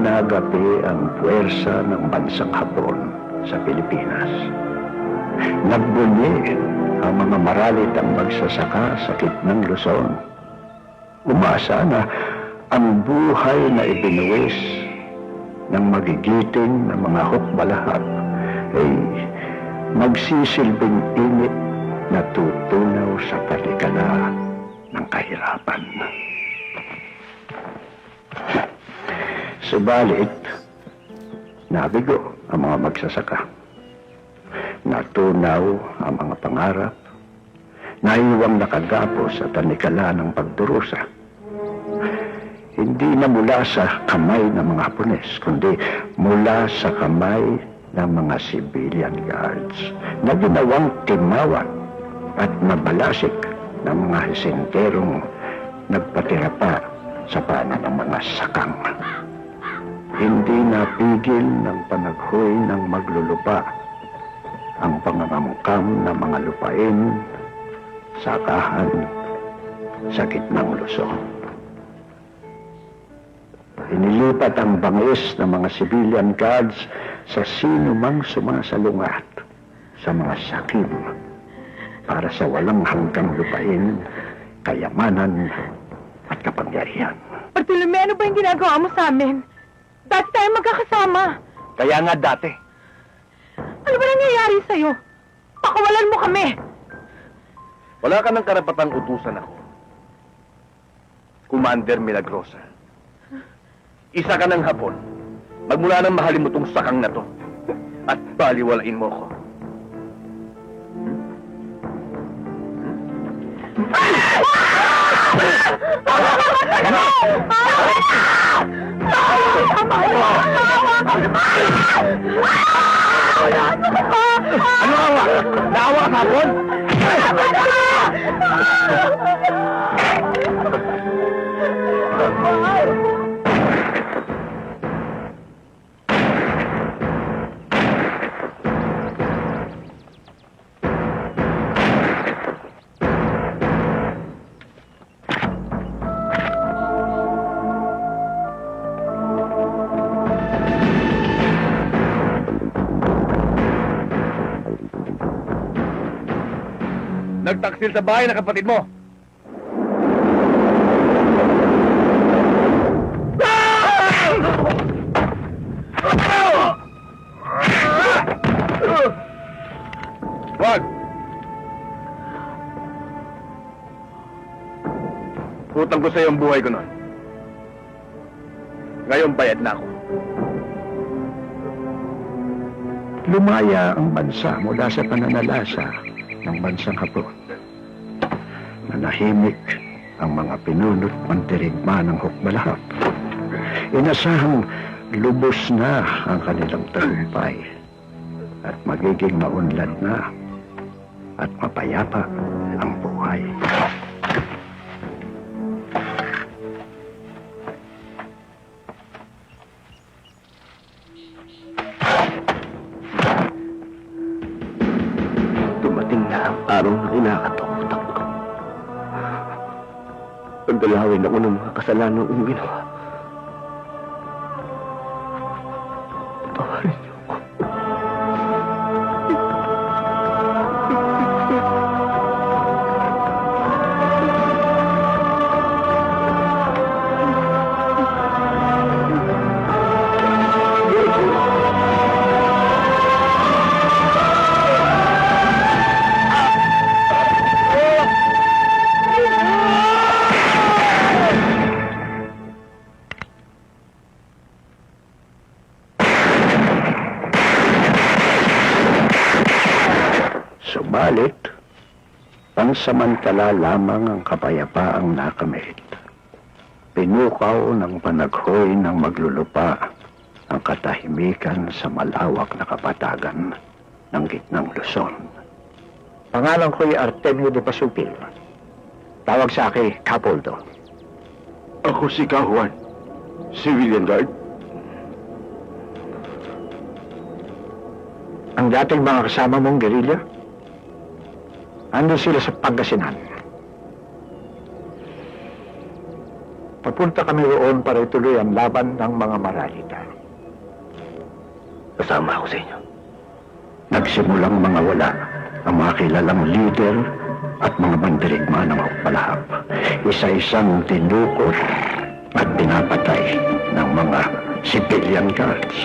nagapi ang puwersa ng bansang Hapon sa Pilipinas. Nagbunyi ang mga maralitang magsasaka sa gitnang Luzon. Umasa na ang buhay na ibinuwis ng magigiting na mga hukbalahap ay magsisilbing init na tutunaw sa paligala ng kahirapan. Subalit, nabigo ang mga magsasaka. Natunaw ang mga pangarap. Naiwang nakagapos sa tanikala ng pagdurusa. Hindi na mula sa kamay ng mga Hapones, kundi mula sa kamay ng mga civilian guards na ginawang timawan at mabalasik ng mga hesenterong nagpatira pa sa paanan ng mga sakang. Hindi napigil ng panaghoy ng maglulupa ang pangangamkam ng mga lupain, sakahan sa gitnang Luzon. Inilipat ang bangis ng mga civilian guards sa sino mang sumasalungat sa mga sakim para sa walang hanggang lupain, kayamanan at kapangyarihan. Bartolome, ano ba yung ginagawa mo sa amin? Dati tayo magkakasama. Kaya nga dati. Ano ba nangyayari sa'yo? Pakawalan mo kami. Wala ka ng karapatang utusan ako. Commander Milagrosa. Isa ka ng Hapon. Magmula nang mahalin mo tong sakang na to. At baliwalain mo ko. Ano awa? Naawa ka, Hapon? Nagtaksil sa bahay ng kapatid mo. Wag! Utang ko sa iyo ang buhay ko noon. Ngayon bayad na ako. Lumaya ang bansa mula sa pananalasa ng bansang Hapon. Nanahimik ang mga pinunot mandirigma ng hukbalahap. Inasahang lubos na ang kanilang tagumpay at magiging maunlad na at mapayapa ang buhay. Dumating na ang araw na kinakatakutan ko. Pagdalawin ako ng mga kasalanan kong ginawa. Patawarin niyo ako. Subalit, pansamantala lamang ang kapayapaang nakamit. Pinukaw ng panaghoy ng maglulupa ang katahimikan sa malawak na kapatagan ng gitnang Luzon. Pangalan ko'y Artemio de Pasupil. Tawag sa akin, Capoldo. Ako si Kahuan, civilian guard. Ang dating mga kasama mong gerilya, andun sila sa Pangasinan. Papunta kami roon para ituloy ang laban ng mga Maralita. Kasama ako sa inyo. Nagsimulang mga wala ang mga kilalang leader at mga mandirigma ng Hukbalahap. Isa-isang tinukot at pinapatay ng mga civilian guards.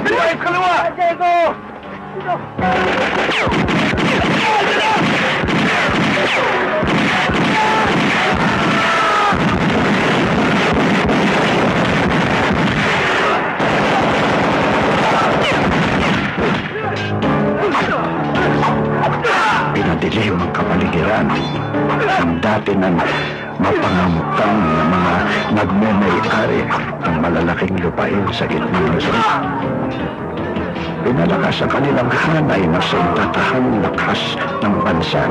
Bilayit kaliwa! Diego! Pinadilim ang kapaligiran ng dati ng mapangamutang na mga nagmumay-ari ng malalaking lupain sa gitnang Luzon. Pinalakas ang kanilang hanay na sintatahang lakas ng bansa.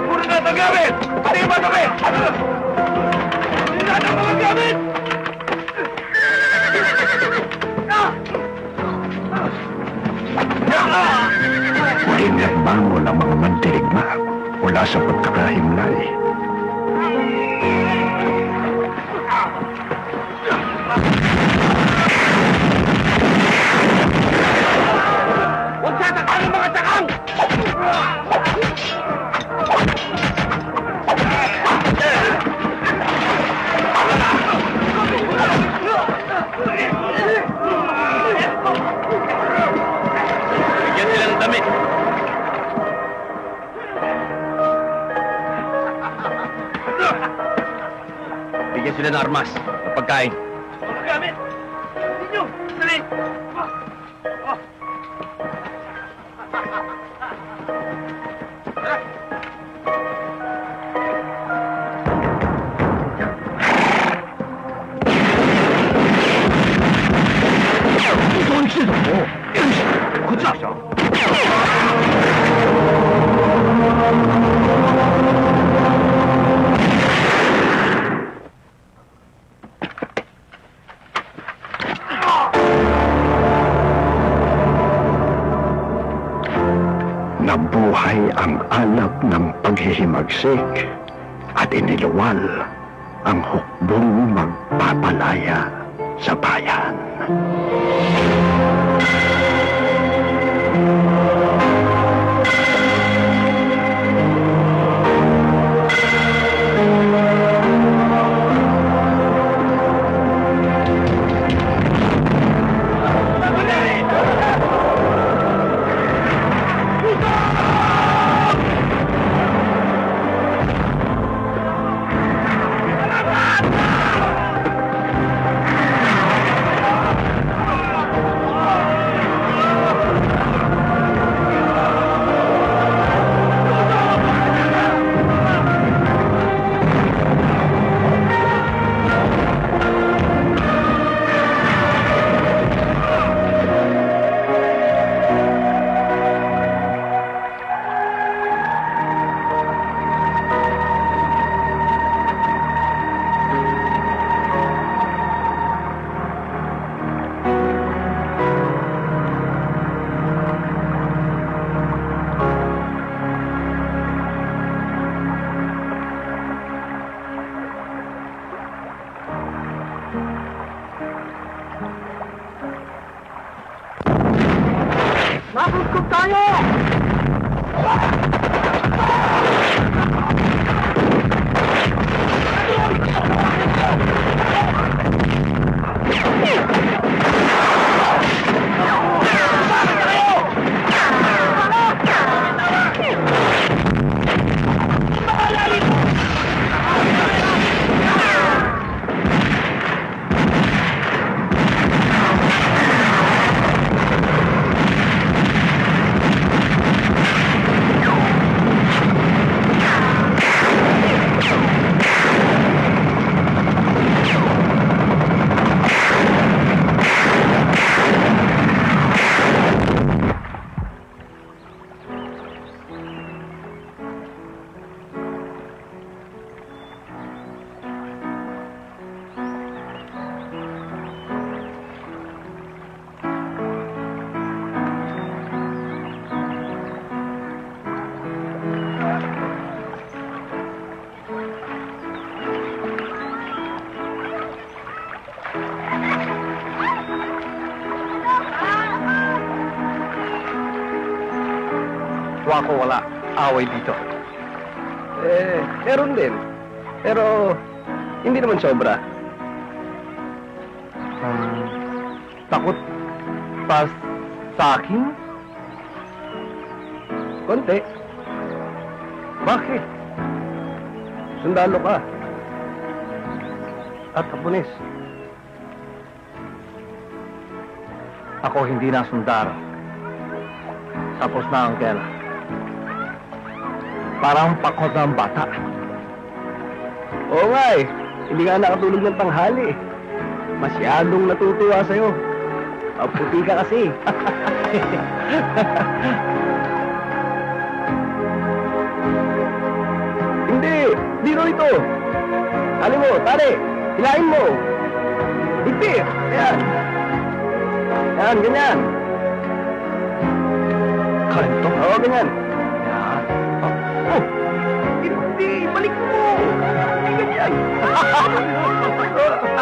Puro na ang gamit! Pati ba kami? Lahat ang mga gamit! Muling nagbangon ang mga mandirigma mula sa pagkakahimlay. Huwag tatakpan ng mga takang! Bigyan sila ng damit. Bigyan sila ng armas, ng pagkain. Gamit! Ninyo! Dali! Nabuhay ang alap ng paghihimagsik at iniluwal ang hukbong magpapalaya sa bayan. Mabuskog tayo! Ako wala. Away dito. Meron din. Pero, hindi naman sobra. Takot pa sa akin? Konti. Bakit? Sundalo ka. At Hapones. Ako hindi na sundalo. Tapos na ang kela. Parang pakot ng bata. Oo nga eh. Hindi nga nakatulog ng tanghali eh. Masyadong natutuwa sa'yo. Puti ka kasi. Hindi! Dito ito! Ano mo, tare! Hilahin mo! Higpi! Ayan! Ayan, ganyan! Kanto? Oo, ganyan. Yan. Oh! Hindi! Balik mo! Hindi ganyan! Anak ko! Ang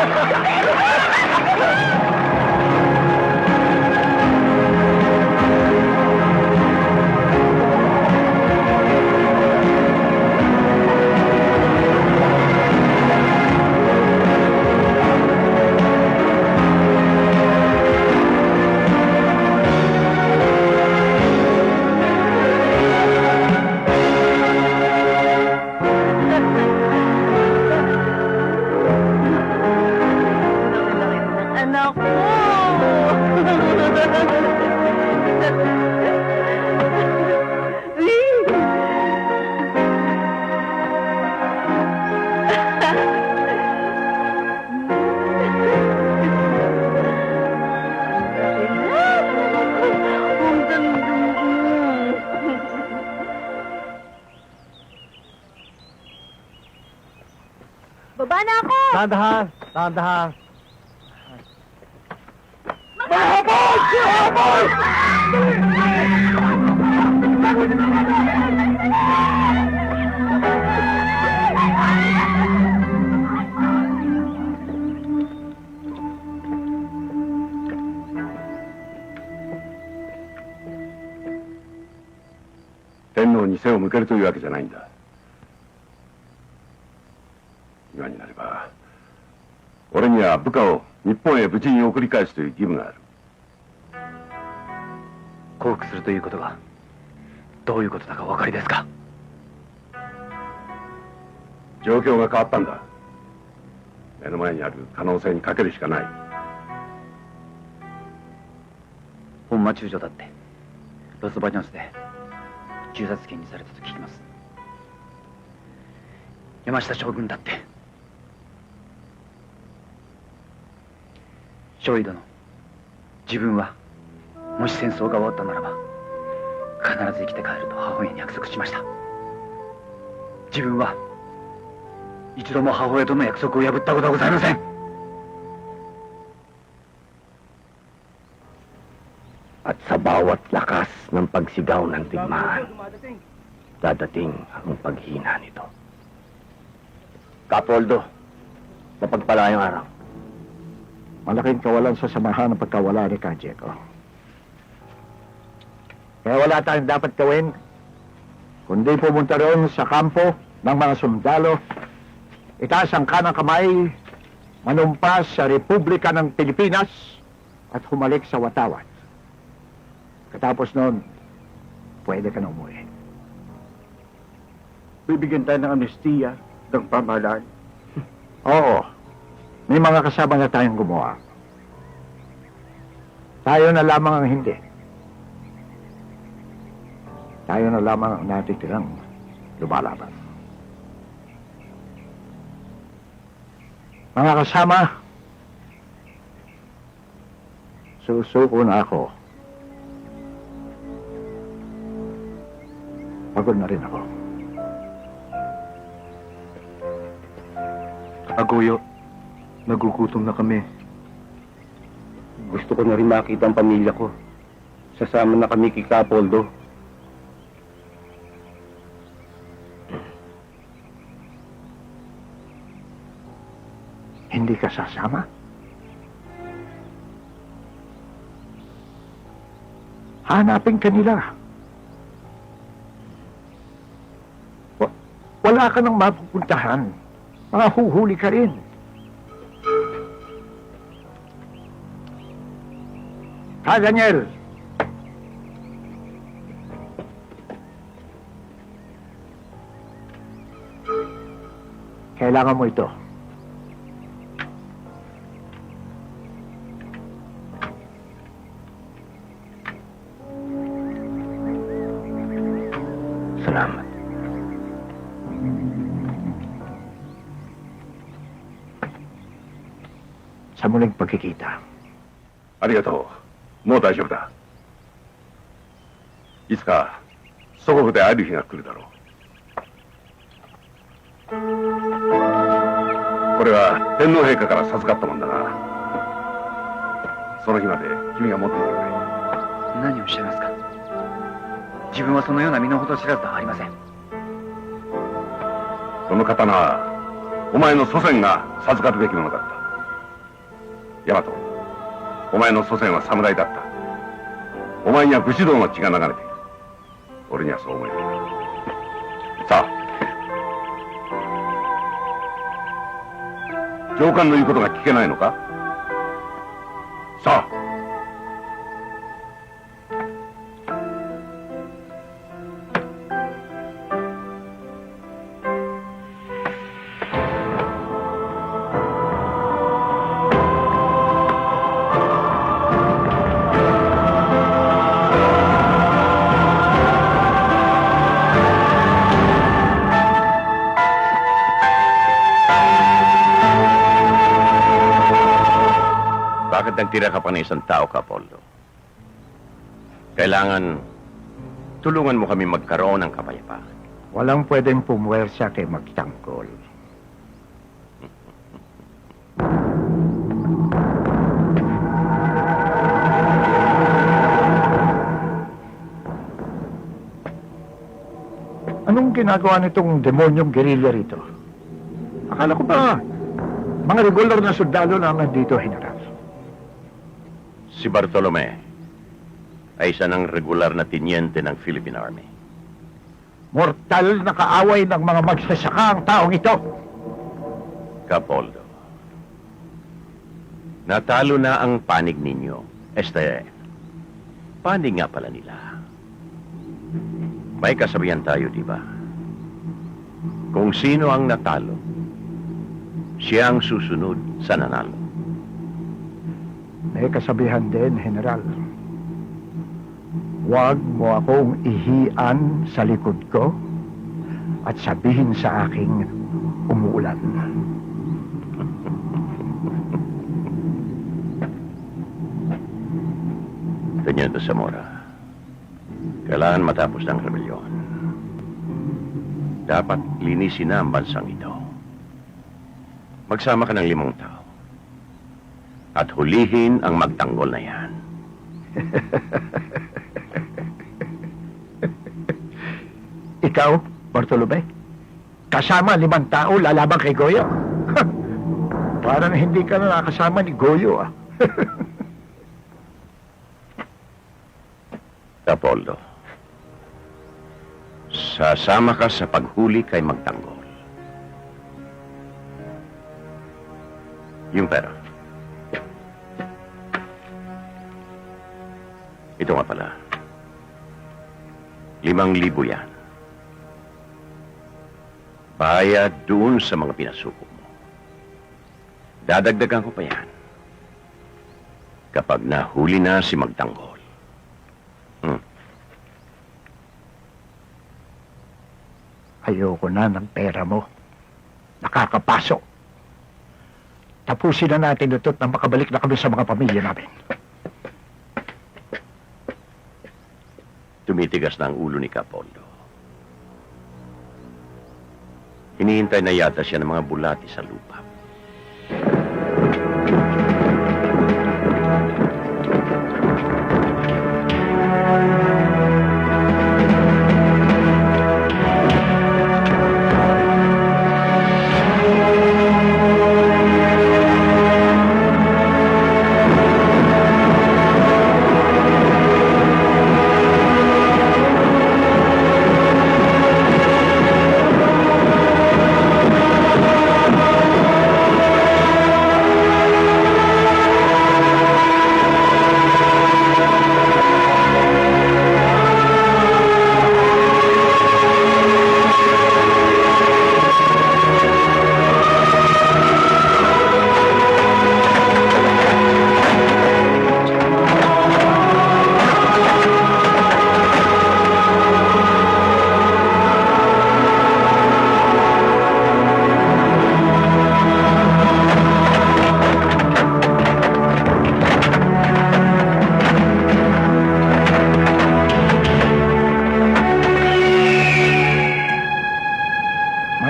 ganda mo. Baba na ako! Tandahan! Tandahan!天皇に背を向けるというわけじゃないんだ。今になれば俺には部下を日本へ無事に送り返すという義務がある。降伏するということがどういうことだかお分かりですか？状況が変わったんだ。目の前にある可能性にかけるしかない。本間中将だってロスバニョスで銃殺刑にされたと聞きます。山下将軍だって少尉殿、自分はもし戦争が終わったならば必ず生きて帰ると母親に約束しました。自分は一度も母親との約束を破ったことはございません。 At sa bawat lakas ng pagsigaw ng digmaan, dadating ang paghina nito. Kapoldo, mapagpala yung araw. Malaking kawalan sa samahan ng pagkawala ni Kajeko. Kaya wala tayong dapat gawin, kundi pumunta roon sa kampo ng mga sundalo, itaas ang kanang kamay, manumpas sa Republika ng Pilipinas at humalik sa watawat. Katapos noon, pwede ka na umuwi. Bibigyan tayo ng amnestiya ng pamahalaan. Oo. May mga kasama na tayong gumawa. Tayo na lamang ang hindi. Tayo na lamang ang natitirang lumalaban. Mga kasama, susuko na ako. Pagod na rin ako. Agoyo, nagugutom na kami. Gusto ko na rin makita ang pamilya ko. Sasama na kami kay Capoldo. Hindi ka sasama? Hanapin ka nila. Wala ka nang mapupuntahan. Mahuhuli ka rin. Ha, Daniel? Kailangan mo ito. Salamat. Sa muling pagkikita. ありがとう。もう大丈夫だ。いつか祖国で会える日が来るだろう。これは天皇陛下から授かったもんだが、その日まで君が持っていてくれ。何をおっしゃいますか。自分はそのような身の程知らずではありません。この刀はお前の祖先が授かるべきものだった。大和、お前の祖先は侍だった。お前には武士道の血が流れている。俺にはそう思える。さあ、上官の言うことが聞けないのか。さあ。Bakit nagtira ka pa ng isang tao, Capoldo? Kailangan tulungan mo kami magkaroon ng kapayapaan. Walang pwedeng pumuwersa kay magtanggol. Anong ginagawa nitong demonyong gerilya rito? Akala ko ba mga regular na sundalo na nandito, General? Si Bartolome ay isa ng regular na tinyente ng Philippine Army. Mortal na kaaway ng mga magsasaka ang taong ito. Capoldo, natalo na ang panig ninyo. Panig nga pala nila. May kasabihan tayo, di ba? Kung sino ang natalo, siya ang susunod sa nanalo. May kasabihan din, General. Huwag mo akong ihian sa likod ko at sabihin sa aking umuulan. Teniente Zamora, kailangan matapos ng rebelyon. Dapat linisin na ang bansang ito. Magsama ka ng 5 tao. At hulihin ang magtanggol na yan. Ikaw, Bartolome? Kasama 5 tao lalaban kay Goyo? Parang hindi ka na nakasama ni Goyo, ah. Capoldo, sasama ka sa paghuli kay magtanggol. Yung pera. Ito nga pala. 5,000 yan. Bayad doon sa mga pinasuko mo. Dadagdagan ko pa yan. Kapag nahuli na si magtanggol. Ayoko na ng pera mo. Nakakapasok. Tapusin na natin ito na makabalik na kami sa mga pamilya namin. Tumitigas na ang ulo ni Capoldo. Hinihintay na yata siya ng mga bulati sa lupa.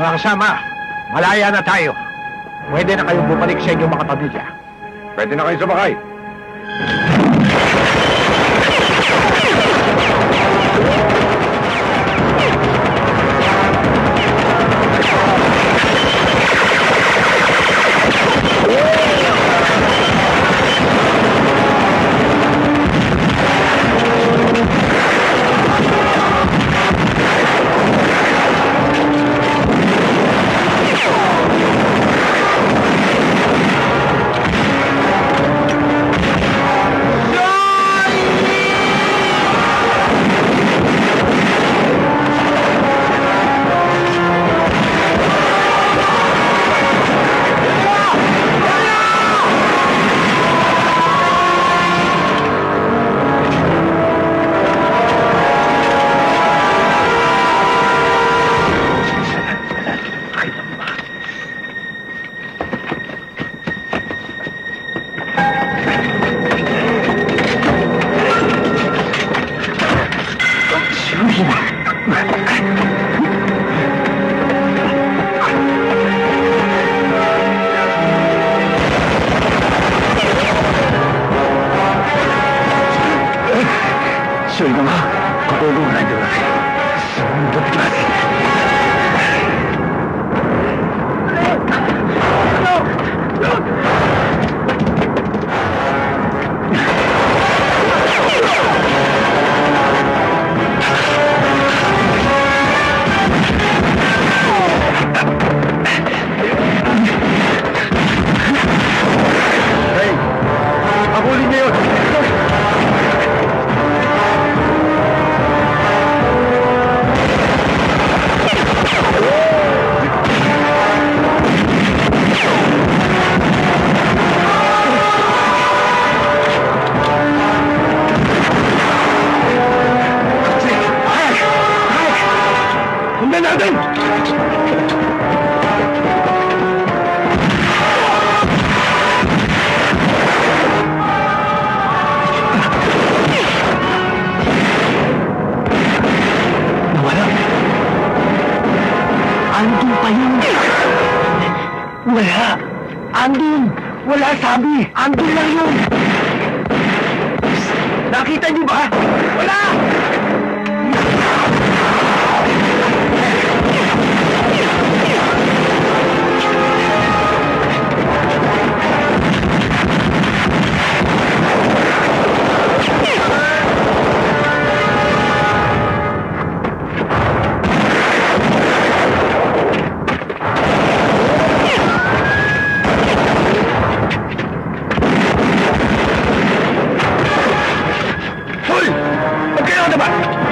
Mga kasama, malaya na tayo. Pwede na kayong bumalik sa inyong mga pamilya. Pwede na kayo sumakay. Wala sabi! Andun lang yun! Nakita niyo ba? Wala! Hoy! Magkano na ba?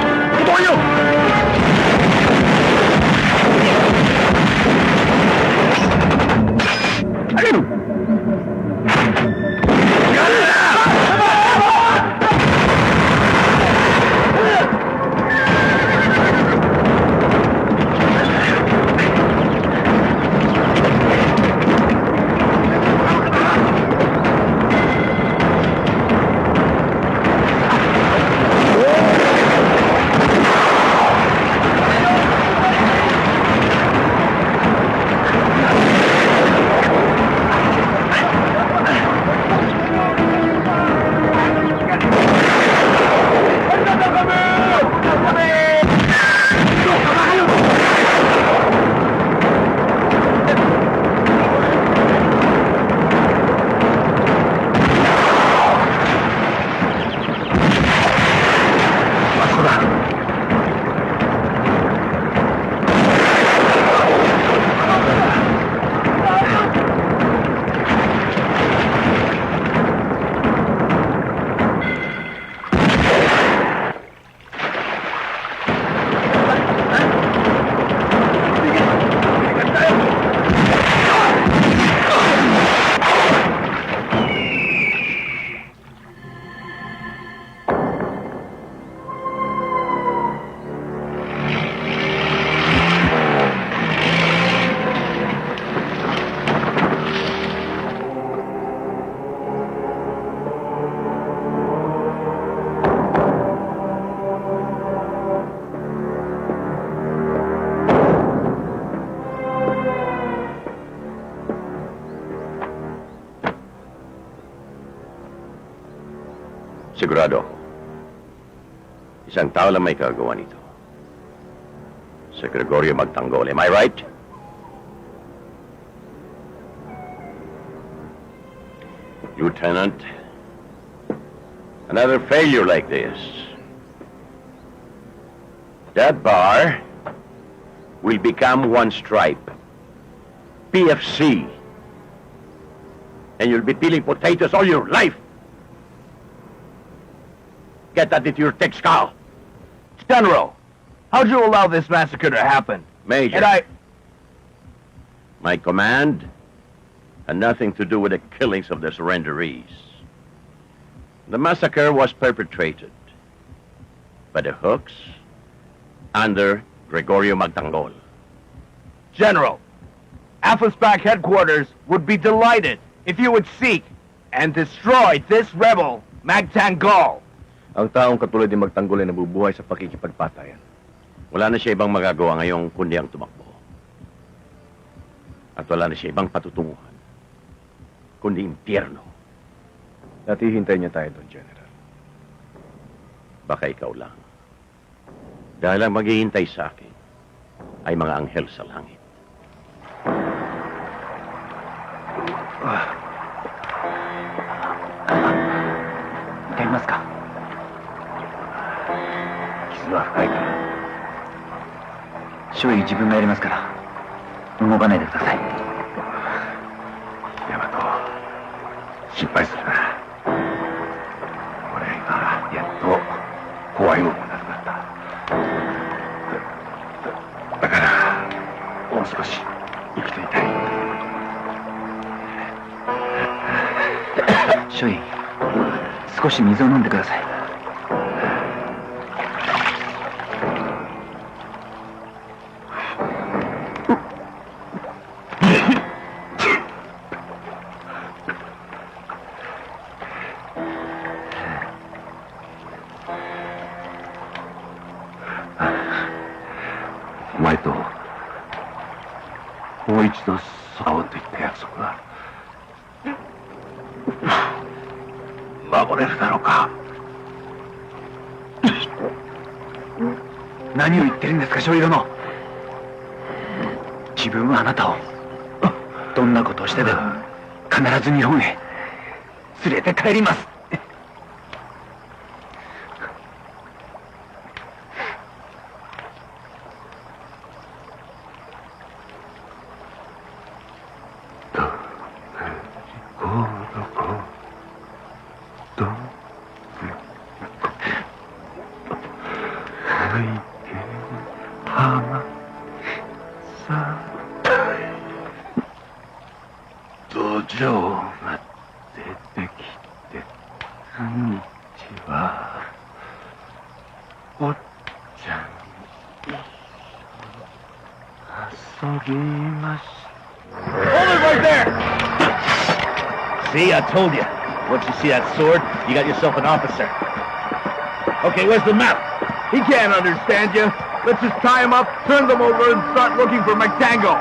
Sigurado ako. Isang tao lang may kagawa nito. Si Gregorio Magtanggol. Am I right? Lieutenant, another failure like this. That bar will become one stripe. PFC. And you'll be peeling potatoes all your life. Get that into your text, Carl. General, how'd you allow this massacre to happen? Major. And My command had nothing to do with the killings of the surrenderees. The massacre was perpetrated by the Hooks under Gregorio Magtanggol. General, AFSPAC headquarters would be delighted if you would seek and destroy this rebel, Magtanggol. Ang taong katulad ni Magtanggol ay nabubuhay sa pakikipagpatayan. Wala na siya ibang magagawa ngayon kundi ang tumakbo. At wala na siya ibang patutunguhan kundi impyerno. Natihintay niya tayo doon, General. Baka ikaw lang. Dahil ang maghihintay sa akin ay mga anghel sa langit. Kaimas ka. 傷は深いから周囲自分がやりますから動かないでください。ヤマト、心配するな。俺がやっと怖いものになくなった。だからもう少し生きていたい。周囲少し水を飲んでください。お前ともう一度会おうと言った約束が守れるだろうか。何を言ってるんですか、少尉殿。自分はあなたをどんなことをしてでも必ず日本へ連れて帰ります。土壌が出てきて、こんにちは。おっちゃん、遊びまし Hold it right there! See, I told you. Once you see that sword, you got yourself an officer. Okay, where's the map? He can't understand you. Let's just tie him up, turn them over, and start looking for Magtanggol.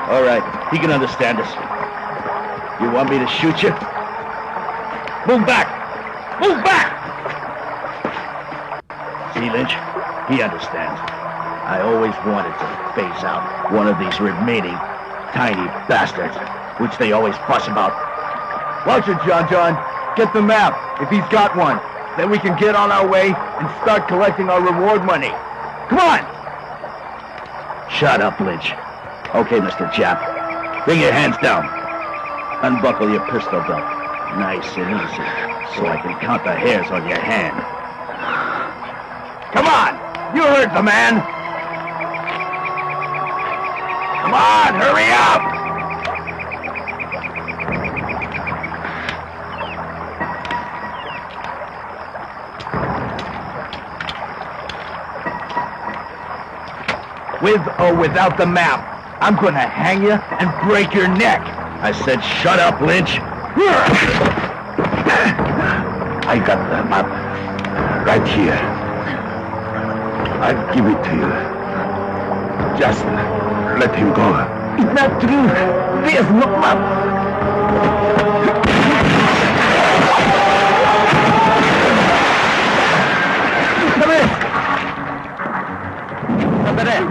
All right, he can understand us. You want me to shoot you? Move back! Move back! See, Lynch? He understands. I always wanted to phase out one of these remaining tiny bastards, which they always fuss about. Watch it, John. Get the map, if he's got one. Then we can get on our way and start collecting our reward money. Come on! Shut up, Lynch. Okay, Mr. Chap. Bring your hands down. Unbuckle your pistol belt. Nice and easy, so I can count the hairs on your hand. Come on! You heard the man! Come on, hurry up! With or without the map, I'm gonna hang you and break your neck. I said shut up, Lynch. I got the map right here. I'll give it to you. Just let him go. It's not true. There's no map. Sandali!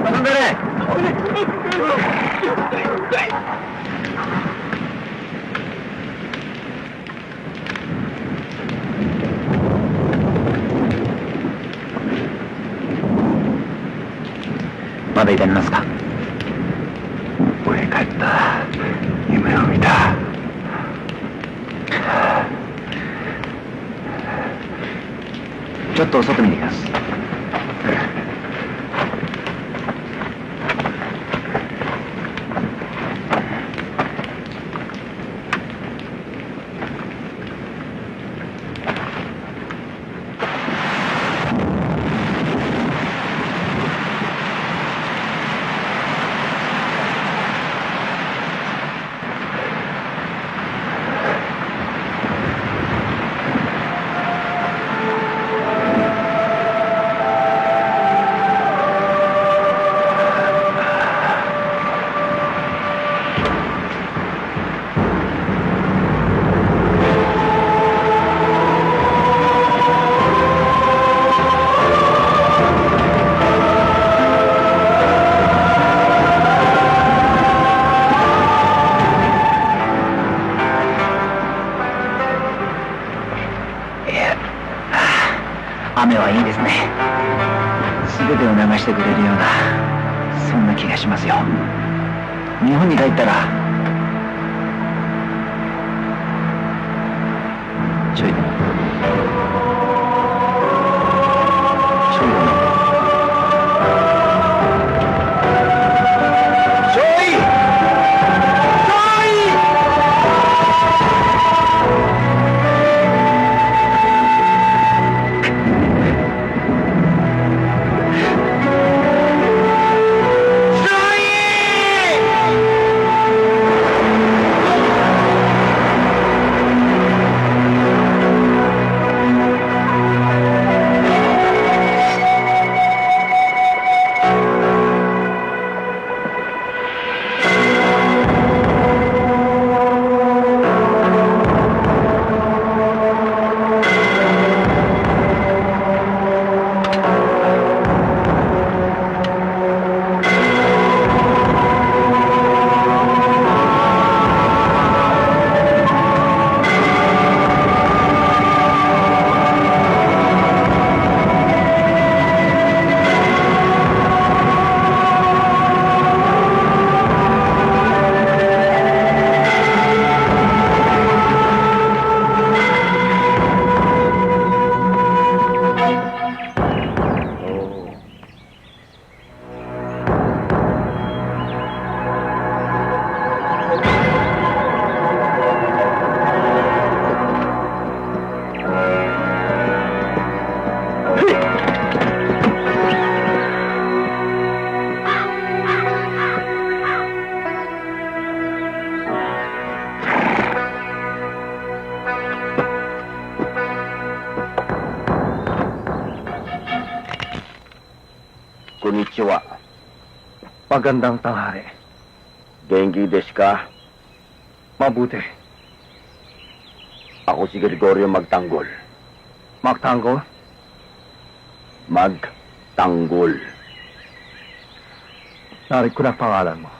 Sandali!まだ痛みますか？俺帰った夢を見た。ちょっと外見てきます。雨はいいですね。全てを流してくれるような、そんな気がしますよ。日本に帰ったらちょいKonnichiwa. Magandang tanghali. Genki desu ka? Mabuti. Ako si Gregorio Magtanggol. Magtanggol? Magtanggol. Narinig ko na pangalan mo.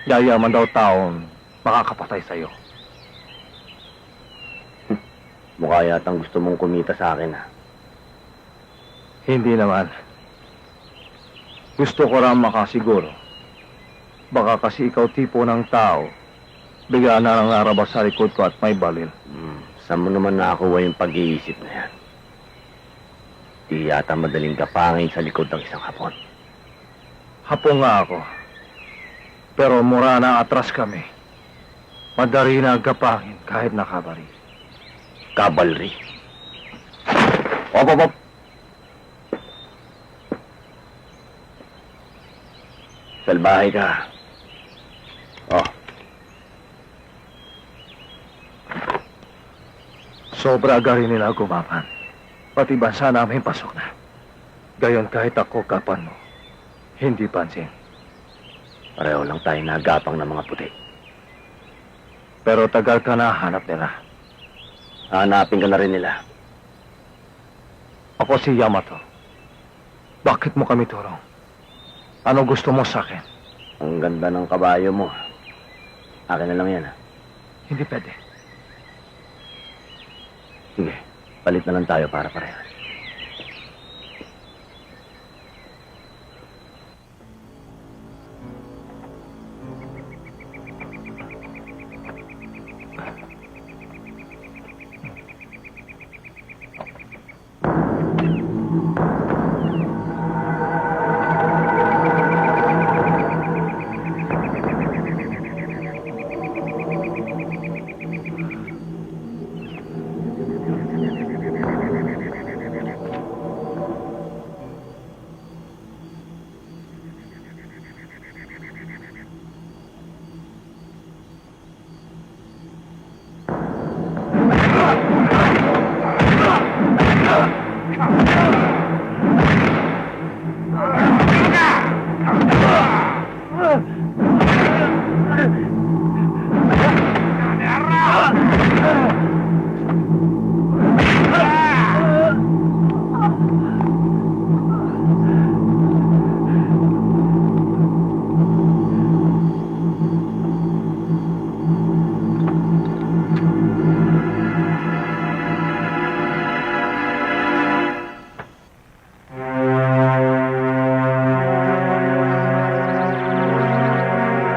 Yayaman daw taon makakapatay sa'yo. Mukha yatang gusto mong kumita sa akin, ha? Hindi naman. Gusto ko lang makasiguro. Baka kasi ikaw tipo ng tao, bigla na lang narabas sa likod ko at may balil. Saan mo naman nakakuha yung pag-iisip na yan? Di yata madaling kapangin sa likod ng isang hapon. Hapon nga ako. Pero mura na atras kami. Madari na agapangin kahit nakabari. Cavalry. Op! Salbahe ka. Oh. Sobra agari nila gumapan. Pati bansa namin pasok na. Gayon kahit ako kapan mo, hindi pansin. Pareho lang tayo nagapang ng mga puti. Pero tagal ka na hanap nila. Hanapin ka na rin nila. Ako si Yamato. Bakit mo kami turong? Ano gusto mo sa akin? Ang ganda ng kabayo mo. Akin na lang yan, ha? Hindi pwede. Sige, palit na lang tayo para parehas.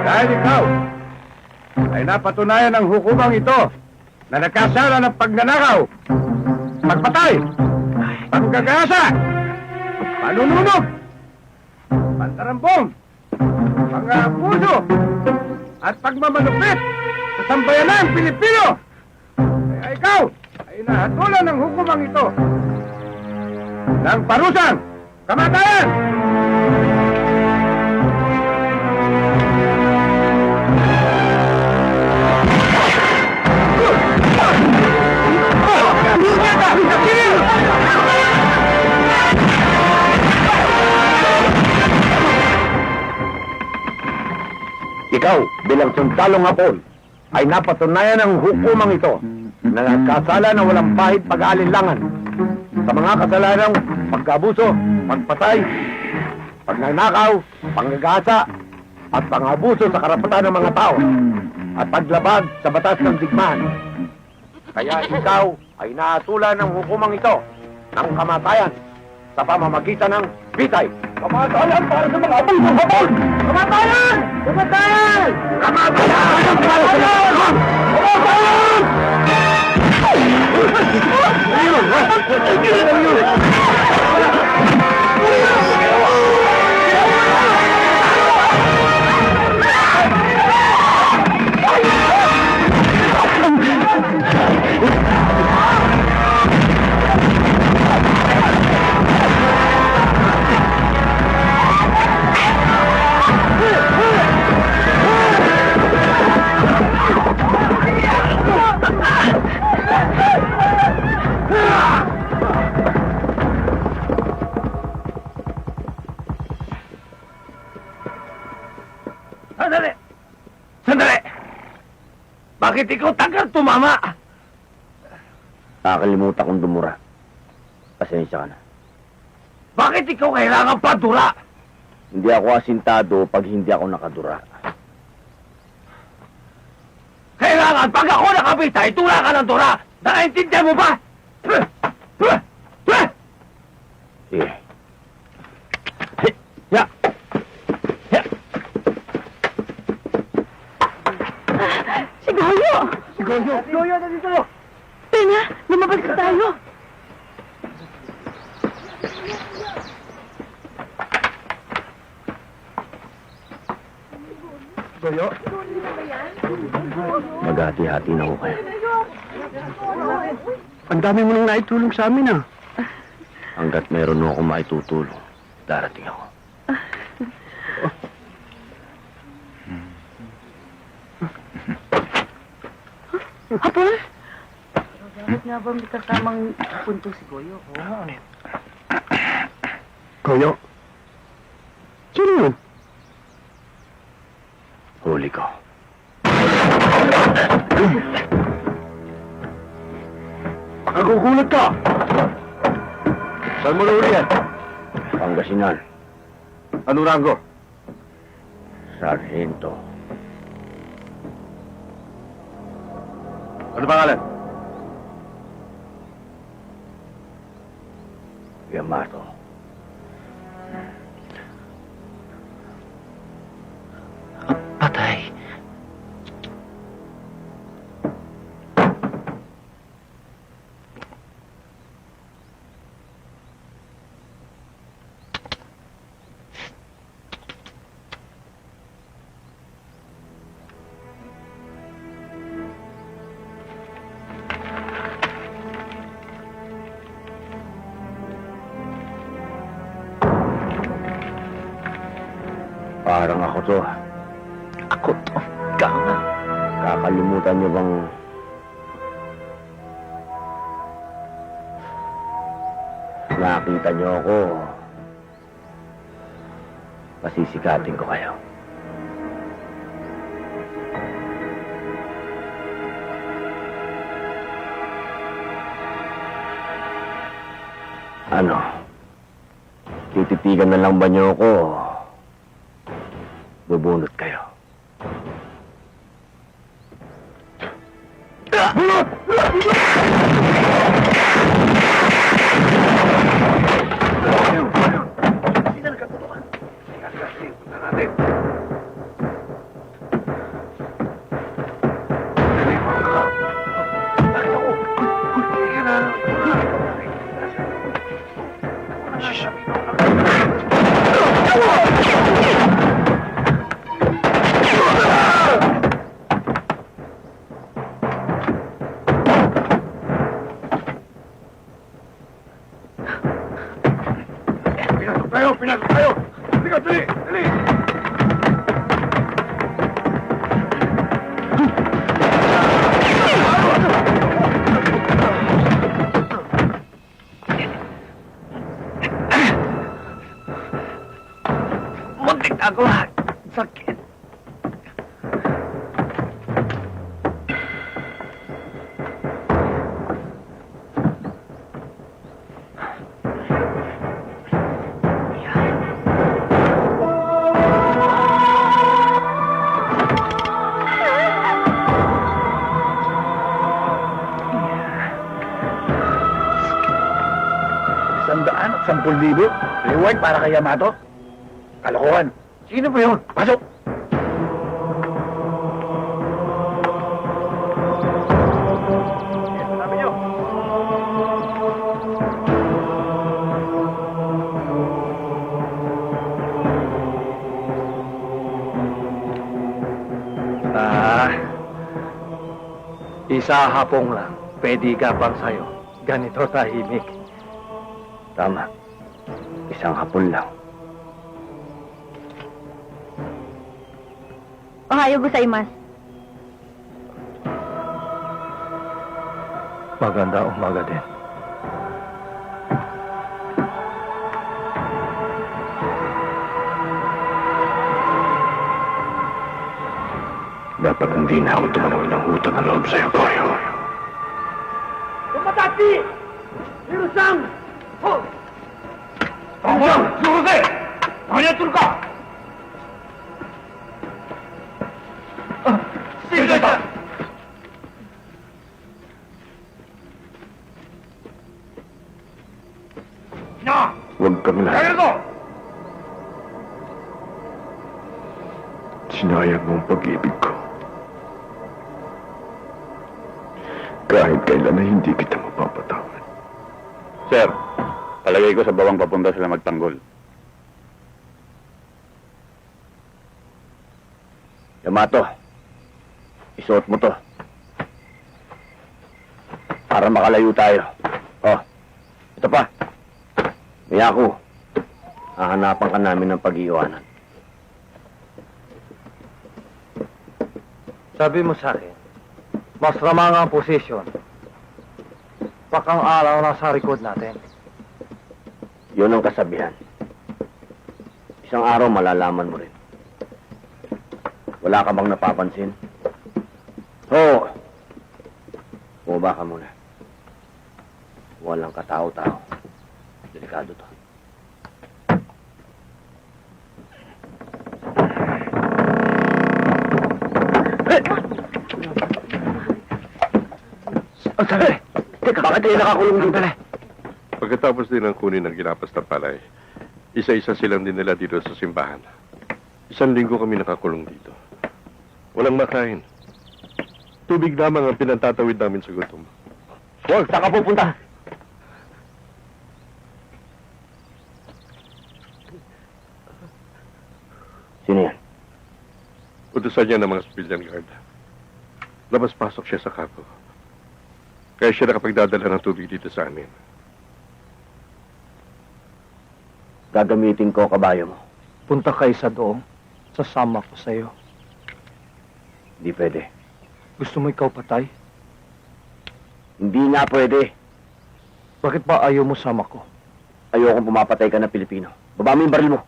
Dahil ikaw ay napatunayan ng hukumang ito na nagkasala ng pagnanakaw, pagpatay, panggagasa, panununog, pantarambong, pang-abuso, at pagmamalupit sa sambayanang Pilipino. Kaya ikaw ay nahatulan ng hukumang ito ng parusang kamatayan! Ikaw, bilang sundalong hapon, ay napatunayan ng hukumang ito na nagkasala na walang pahit pag-aalinlangan sa mga kasalanang pagkabuso, pagpatay, pagnanakaw, panggagasa, at pangabuso sa karapatan ng mga tao at paglabag sa batas ng digmaan. Kaya ikaw ay naatulan ng hukumang ito ng kamatayan sa pamamagitan ng bitay. Kamatayan para sa mga abusong hapon! Kamatayan! Kamatayan! Kamatayan! Kamatayan! Kamatayan! Sandali! Sandali! Bakit ikaw tagal tumama? Nakakalimutan kong dumura. Pasensya ka na. Bakit ikaw kailangan pa dura? Hindi ako asintado pag hindi ako nakadura. Kailangan pag ako nakabitay, dura ka ng dura! Nakaintindihan mo ba? Sige. Ya! Ya! Si Goyo! Si Goyo! Goyo, nandito! Tena, lumabas na tayo. Goyo? Maghati-hati na ako kayo. Ang dami mo nang naitulong sa amin, ah. Hanggat meron mo akong maitutulong, darating ako. Hapon? Bakit nga ba may kasamang punto si Goyo? Goyo? Sino yun? Huli ko. Nagugulat ka! Saan mo nahuli yan? Pangasinan. Ano rango? Sargento. Ano pangalan? Yamato. Patay. Parang ako to. Ako to. Ikaw nga. Kakalimutan niyo bang nakita niyo ako? Pasisikatin ko kayo. Ano? Tititigan na lang ba niyo ako? Bubunot kayo. Pinasok tayo! Halika, dali! Dali! Muntik na ako. Sakit. Sandaan at 10,000? Reward para kay Yamato? Kalokohan. Sino ba yun? Pasok! Sabi niyo. Isa hapong lang. Pwede ka pang sayo. Ganito tahimik. Tama. Isang hapon lang. Ohayo gozaimasu. Maganda umaga din. Dapat hindi na ako tumawag ng utang na loob sa'yo, Koyo. Huwag kang lahat. Sinayang mo ang pag-ibig ko. Kahit kailan na hindi kita mapapatawad. Sir, palagay ko sa bawang papunta sila magtanggol. Yamato, isuot mo to. Para makalayo tayo. Oh, ito pa. Miyako, hahanapan ka namin ng pag-iwanan. Sabi mo sa akin, mas ramang ang posisyon. Pakang araw na sa likod natin. Yun ang kasabihan. Isang araw malalaman mo rin. Wala ka bang napapansin? Oo. Bumaba ka muna. Walang katao-tao. Delikado to. Sandali! Teka, bakit kayo nakakulong dito? Pagkatapos din ng kunin ng ginapas na palay, isa-isa silang dinala dito sa simbahan. 1 linggo kami nakakulong dito. Walang makain. Tubig lamang ang pinantatawid namin sa gutom. Huwag, saan ka pupunta? Sino yan? Utusan niya ng mga civilian guard. Labas-pasok siya sa kapo. Kaya siya nakapagdadala ng tubig dito sa amin. Gagamitin ko kabayo mo. Punta kayo sa doong. Sasama ko sa'yo. Hindi pwede. Gusto mo ikaw patay? Hindi nga pwede. Bakit ba ayaw mo sama ko? Ayokong pumapatay ka ng Pilipino. Baba mo yung baril mo.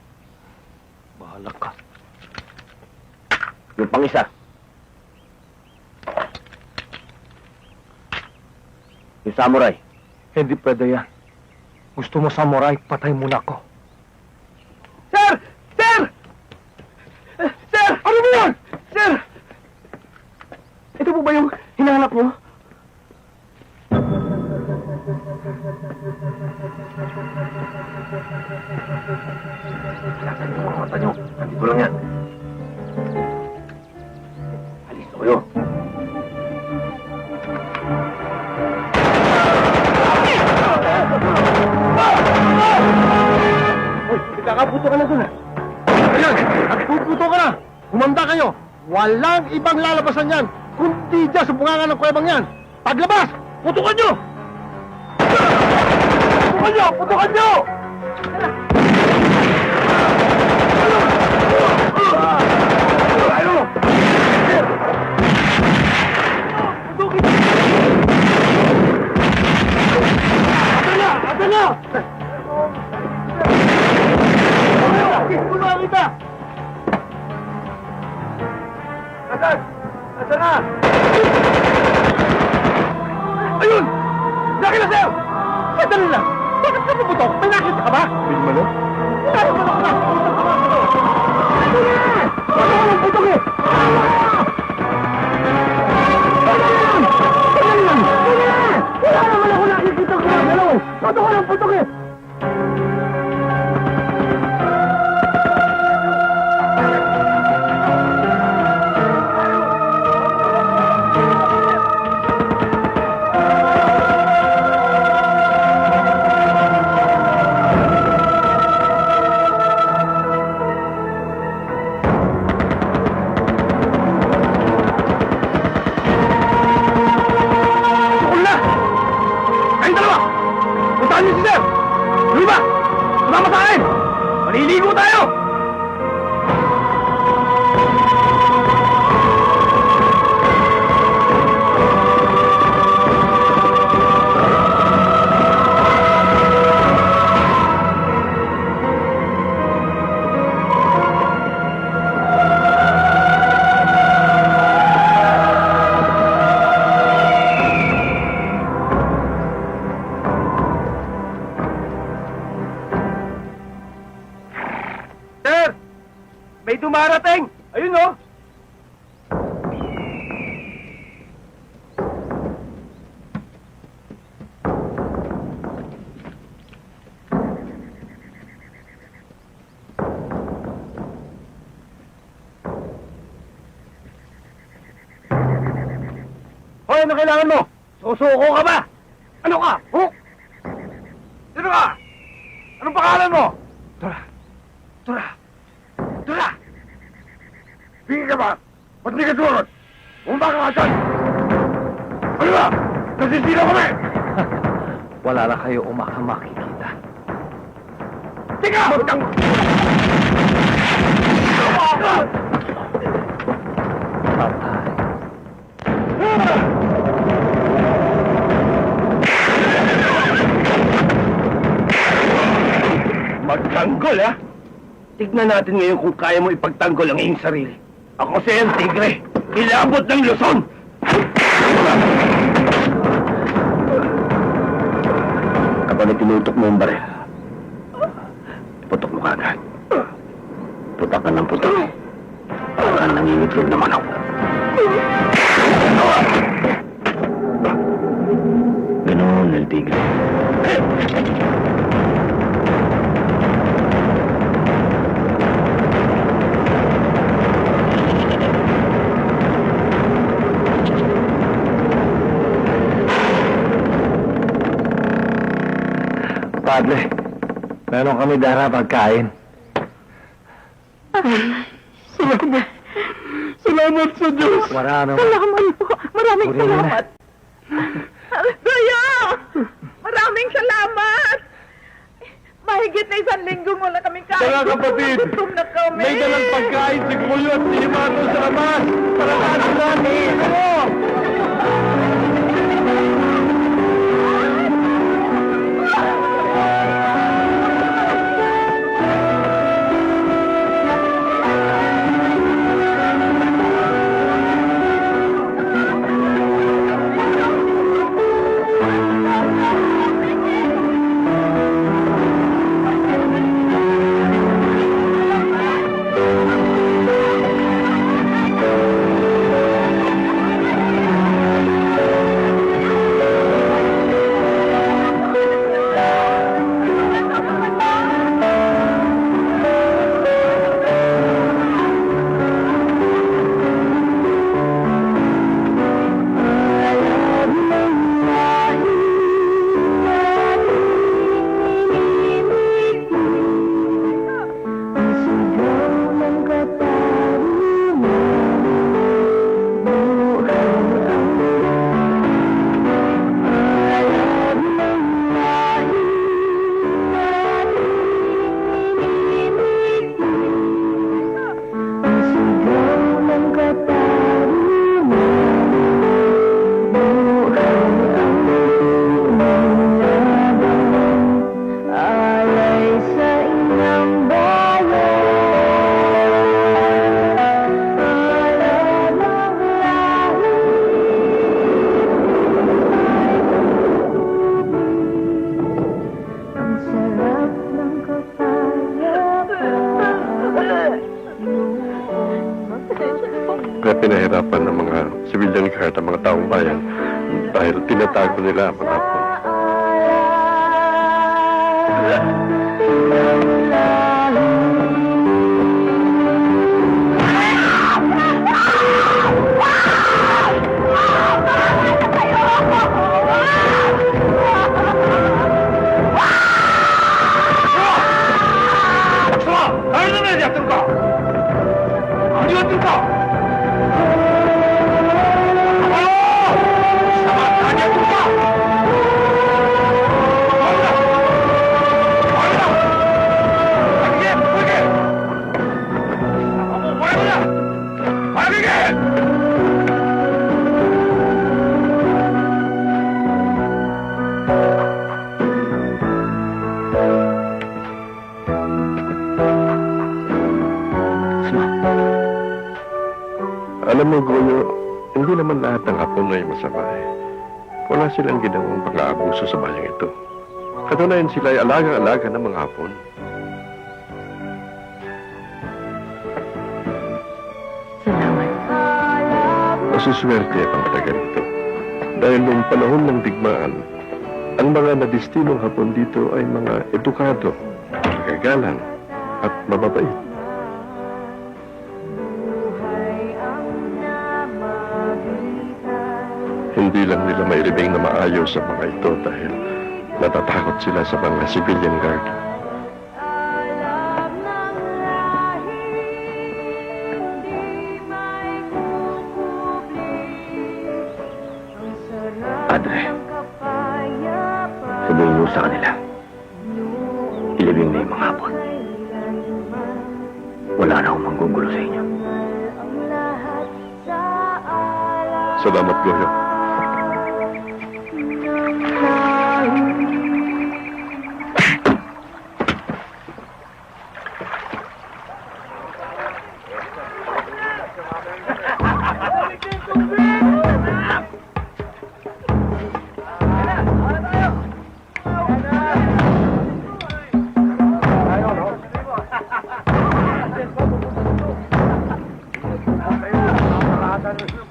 Bahala ka. Yung pang-isa. Yung samurai. Hindi pwede yan. Gusto mo samurai, patay muna ako. Sir! Sir! Sir! Ano ba yan? Sir! Ito po ba yung hinahanap niyo? Mata nyo, nandito lang yan. Alis na kayo. Uy, nakaputo ka na dun. Ayan! Nagpuputo ka na! Humanda kayo! Walang ibang lalabasan yan, kundi dyan sa bunganga ng kuwebang yan! Paglabas! Putukan nyo! Putukan nyo! Putukan nyo! Ano? Putukin! Ata na! Tulungan kita! Asan? Asan na? Ayun! Laki na sa'yo! Sandali lang! Bakit ka puputok? May nakita ka ba? Bilma no? Tayo mo na! Ano ka ng putok eh? Sandali lang! Wala naman ako nakikita ko na galaw! Ano ka ng putok eh? Maliligo tayo! Sir! May dumarating! Ayun oh! Hoy, ano kailangan mo? Susuko ka ba? Ano ka? Hook? Sino ka? Anong pangalan mo? Tura! Pingin ka ba? Ba't di ka sumunod? Bumaba ka nga dyan! Ano ba? Nasisino kami! Wala na kayo makikita. Tika! Patay. Magtanggol, ha? Tignan natin ngayon kung kaya mo ipagtanggol ang iyong sarili. Ako si El Tigre, kilabot ng Luzon! Kapag tinutok mo ang baril, iputok mo kagad. Putak ka ng putak. Para nangingitlog na manok. tigre. Padre, meron kami dara pagkain. Salamat. Salamat sa Diyos. Wala naman. Salamat po. Maraming Purihin na. salamat. Dayo! Maraming salamat! Mahigit na 1 linggong wala kaming kain. Mga kapatid, Gutom na kami. may dalang pagkain si Kuyo at si Himato sa labas. Para natin namin. Kaya pinahirapan ng mga civilian guard ang mga taong bayan dahil tinatago nila ang mga Hapon. Alam mo, Goyo, hindi naman lahat ng Hapon ay masama eh. Wala silang ginawang pang-aabuso sa bayang ito. Katunayan sila ay alaga-alaga ng mga Hapon. Salamat. Masuswerte ang taga rito. Dahil noong panahon ng digmaan, ang mga nadistinong Hapon dito ay mga edukado, magagalang, at mababait. Hindi lang nila mailibing na maayos sa mga ito dahil natatakot sila sa mga civilian guard. Padre, sabihin mo sa kanila, ilibing na yung mga Hapon. Wala na akong manggugulo sa inyo. Salamat, Goyo.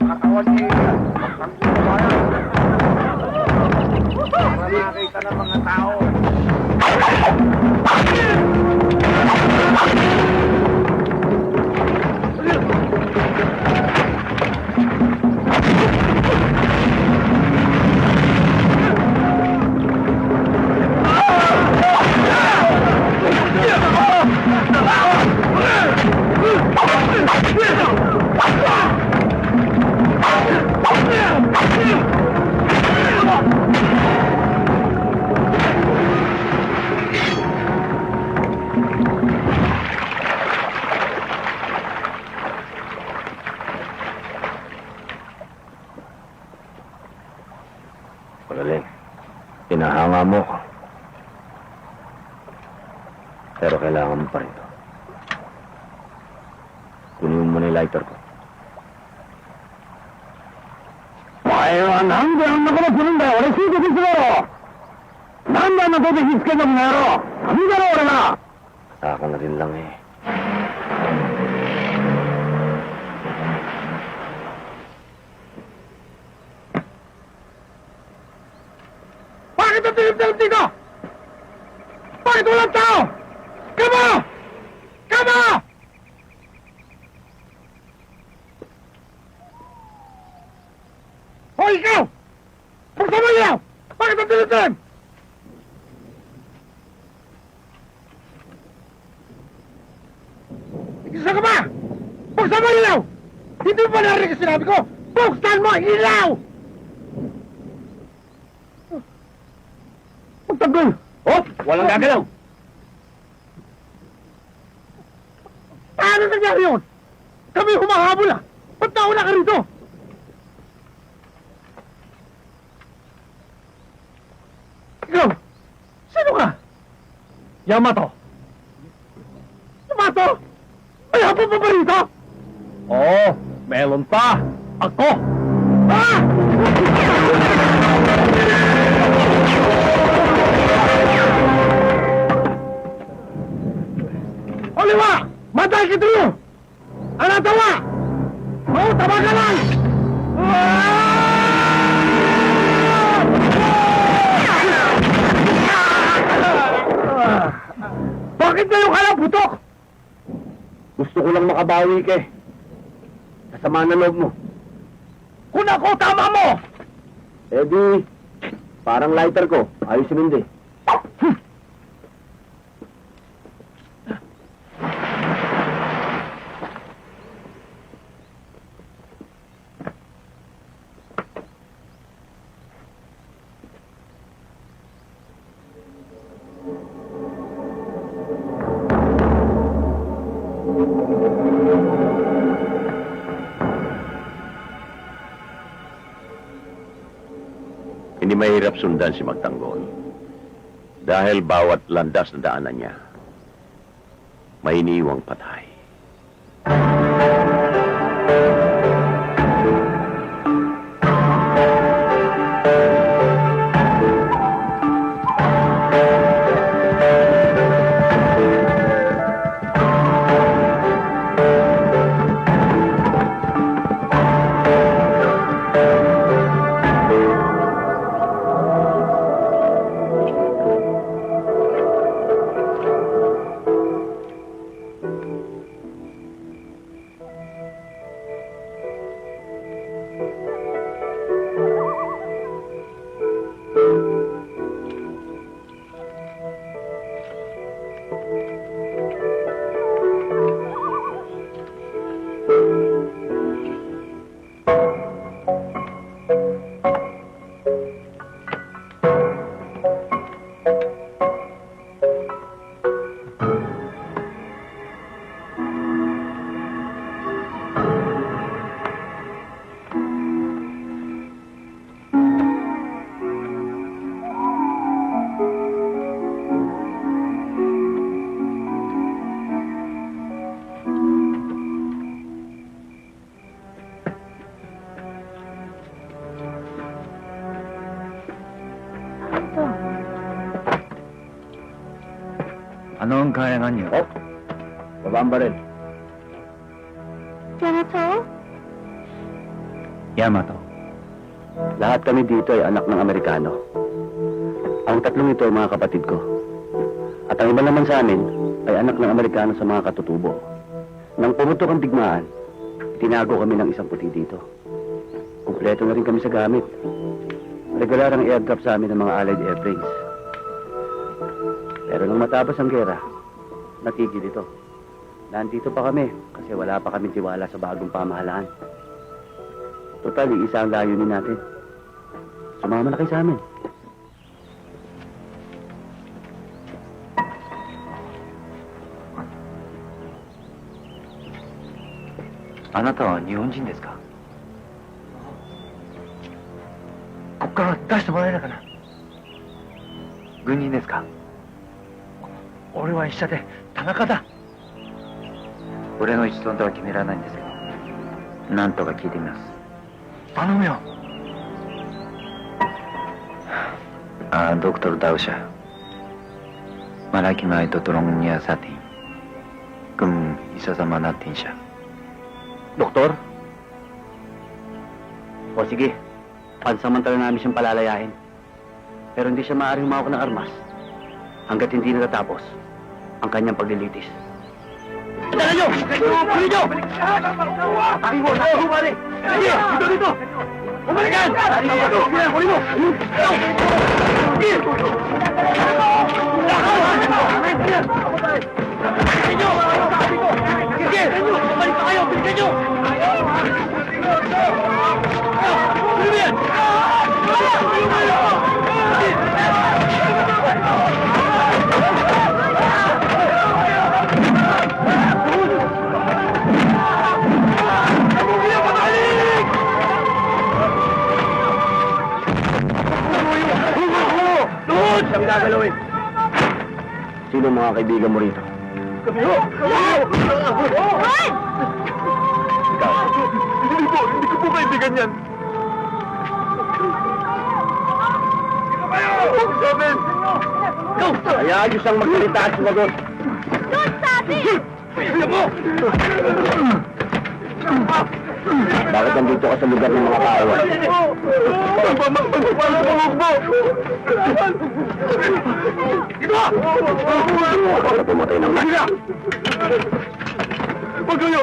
Katawan Hinahanga mo ko. Pero kailangan mo pa rin to. Kunin mo na yung lighter ko. お前はなんであんなことするんだよ。俺親戚するだろ。なんであんなこと火つけたんだよ。何だろ俺が。 Sa akin na rin lang eh. Bakit ang tilip-tilip dito? Bakit walang tao? Kama! Kama! O ikaw! Buksan mo ilaw! Bakit ang tilip-tilip? Isa ka ba? Buksan mo ilaw! Hindi mo ba narinig ang sinabi ko? Buksan mo ilaw! Magtanggol! Oh! Walang gagalaw! Paano nangyari yun? Kami humahabol ah! Ba't nauna ka rito? Ikaw! Sino ka? Yamato! Yamato! May hapon pa ba rito? Oo, meron pa! Ako! Ah! Oliwa! Matay kita dulu! Anak tawa! Mau tabakan lang! Bakit kayo kalang putok? Gusto ko lang makabawi ka eh. Kasama na loob mo. Kung ako tama mo! Eh di, parang lighter ko. Ayusin hindi. Hindi mahirap sundan si Magtanggol. Dahil bawat landas na daanan niya, may iniiwang patay. Ano ang kayangan niyo? Oh, baba ang baril. Yamato? Yamato. Lahat kami dito ay anak ng Amerikano. Ang tatlong ito ay mga kapatid ko. At ang iba naman sa amin ay anak ng Amerikano sa mga katutubo. Nang pumutok ang digmaan, tinago kami ng isang puti dito. Kumpleto na rin kami sa gamit. Regular ang airdrop sa amin ng mga Allied airplanes. Pero nung matapos ang gera, natigil ito. Nandito pa kami kasi wala pa kami tiwala sa bagong pamahalaan. Total, isa ang layunin natin. Sumama na kayo sa amin. あなたは日本人ですか？ここから出してもらえないかな。軍人ですか？俺は医者で田中だ。俺の一存とは決められないんですけど、なんとか聞いてみます。頼むよ。Doktor daw siya. Malaki na itutulong niya sa atin kung isasama natin siya. Doktor? O sige, pansamantala namin siyang palalayain. Pero hindi siya maaaring humawak ng armas hanggat hindi natatapos ang kanyang paglilitis. Dala nyo! Kunin nyo! Atake mo! Bumali! Sige! Dito! Dito! Bumalikan! Sige! Kunin mo! Sige! Bilisan nyo! Sige! Bumalik pa kayo! Bilisan nyo! Kunin mo yan! Siyang gagalawin. Sino ang mga kaibigan mo rito? Kami ho! Hoy! Ikaw. Hindi ko po kaibigan yan. Ikaw! Hayaan niyo siyang magsalita at sumagot. Doon sa atin! Pwede mo! Bakit nandito ka sa lugar ng mga tao? Ako na pumatay ng mga. Huwag kayo!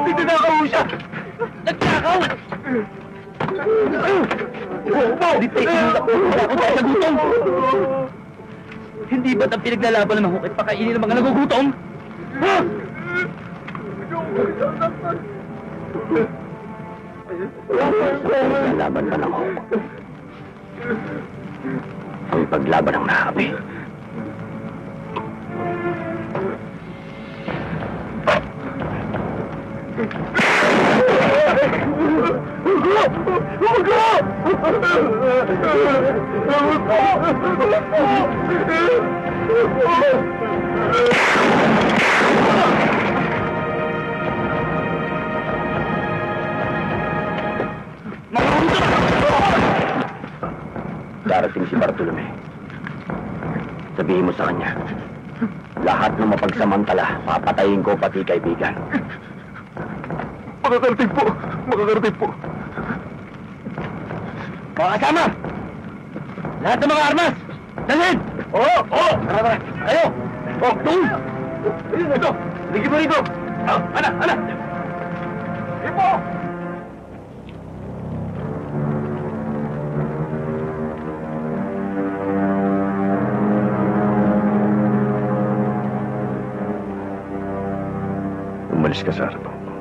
Tinakaw siya! Nagkakaw! Hindi tayo sinulak mo ako dahil sa gutom! Hindi ba't ang pinaglalaban ng mahukit pakainin ng mga nagugutom? Ha? Laban pa ng hukot. Ang paglaban ng nahabi. Darating si Bartolome. Sabihin mo sa kanya, lahat ng mapagsamantala, papatayin ko pati kaibigan. Makakarating po! Makakarating po! Mga kasama! Lahat ng mga armas! Dalhin! Oo! Oo! Tara! Kayo! Oh! Doon! Ito! Ligid mo rito! Oh! Ana! Ana! Ipo! Umalis ka sa harapan ko.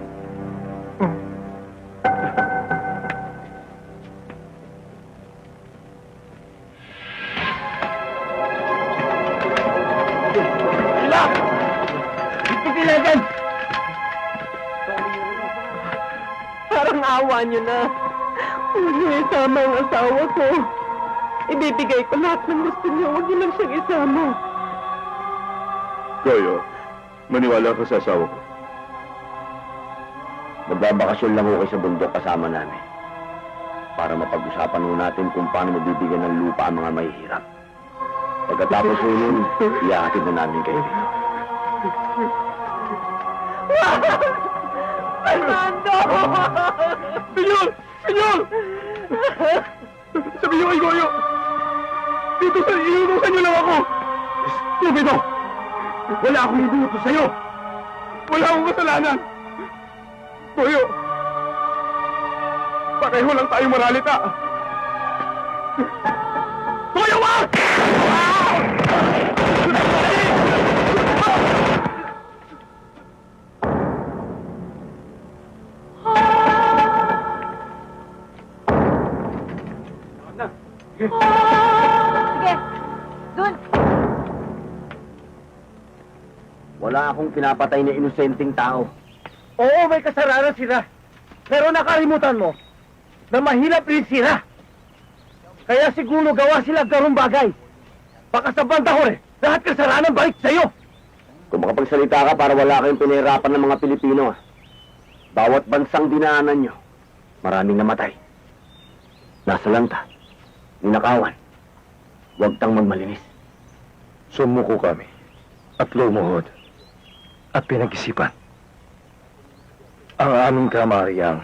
Parang awa niyo na. Huwag niyo isama ang asawa ko. Ibibigay ko lahat ng gusto niyo. Huwag niyo lang siyang isama. Goyo, maniwala ka sa asawa ko. Magbabakasyon lang ako sa bundok kasama namin. Para mapag-usapan mo natin kung paano mabibigyan ng lupa ang mga mahihirap. Pagkatapos nun, iyahatid na namin kayo dito. Fernando! Senyor! Senyor! Sabi niyo kay Goyo! Dito sa inutusan niyo lang ako! Stupido! Wala akong inutos sa'yo! Wala akong kasalanan! Goyo! Pareho lang tayo maralita! Goyo, wag! Sige, dun. Wala akong pinapatay na inosenteng tao. Oo, may kasalanan sila. Pero nakalimutan mo na mahirap rin sila. Kaya siguro gawa sila garong bagay Baka sa banda ko eh! Lahat kasalanan balik sa'yo! Kung makapagsalita ka para wala kayong pinahirapan ng mga Pilipino, bawat bansang dinaanan nyo, maraming namatay. Nasalanta, ninakawan, huwag tang magmalinis. Sumuko kami at lumuhod at pinag-isipan ang aming kamariyang.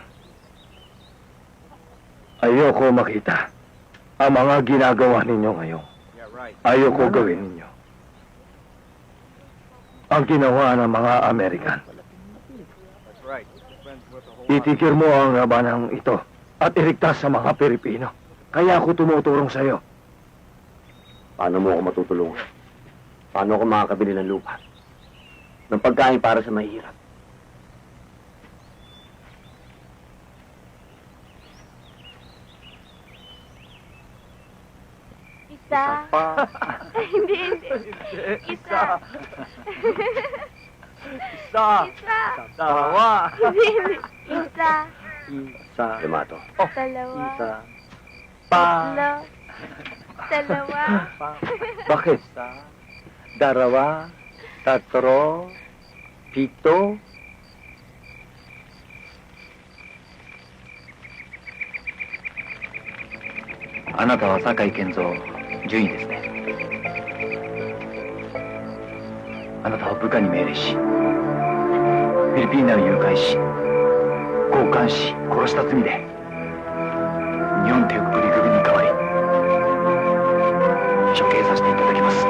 Ayoko makita ang mga ginagawa ninyo ngayon. Ayoko gawin ninyo ang ginawa ng mga Amerikan. Itikir mo ang labanang ito at iligtas sa mga Pilipino. Kaya ako tumutulong sa'yo. Paano mo ako matutulungan? Paano ako makakabili ng lupa? Ng pagkain para sa mahirap? Isa. Hindi. Isa. Isa. Dalawa. Hindi. Isa. Isa. Limato. Dalawa. Pa. Tatlo. Dalawa. Bakit? Darawa. Tatro. Pito. Anata wa Sakai Kenzo, Jun desu ne. Anata wa buka ni meirei shi, フィリピーナを誘拐し、強姦し、殺した罪で、日本帝国陸軍に代わり、処刑させていただきます。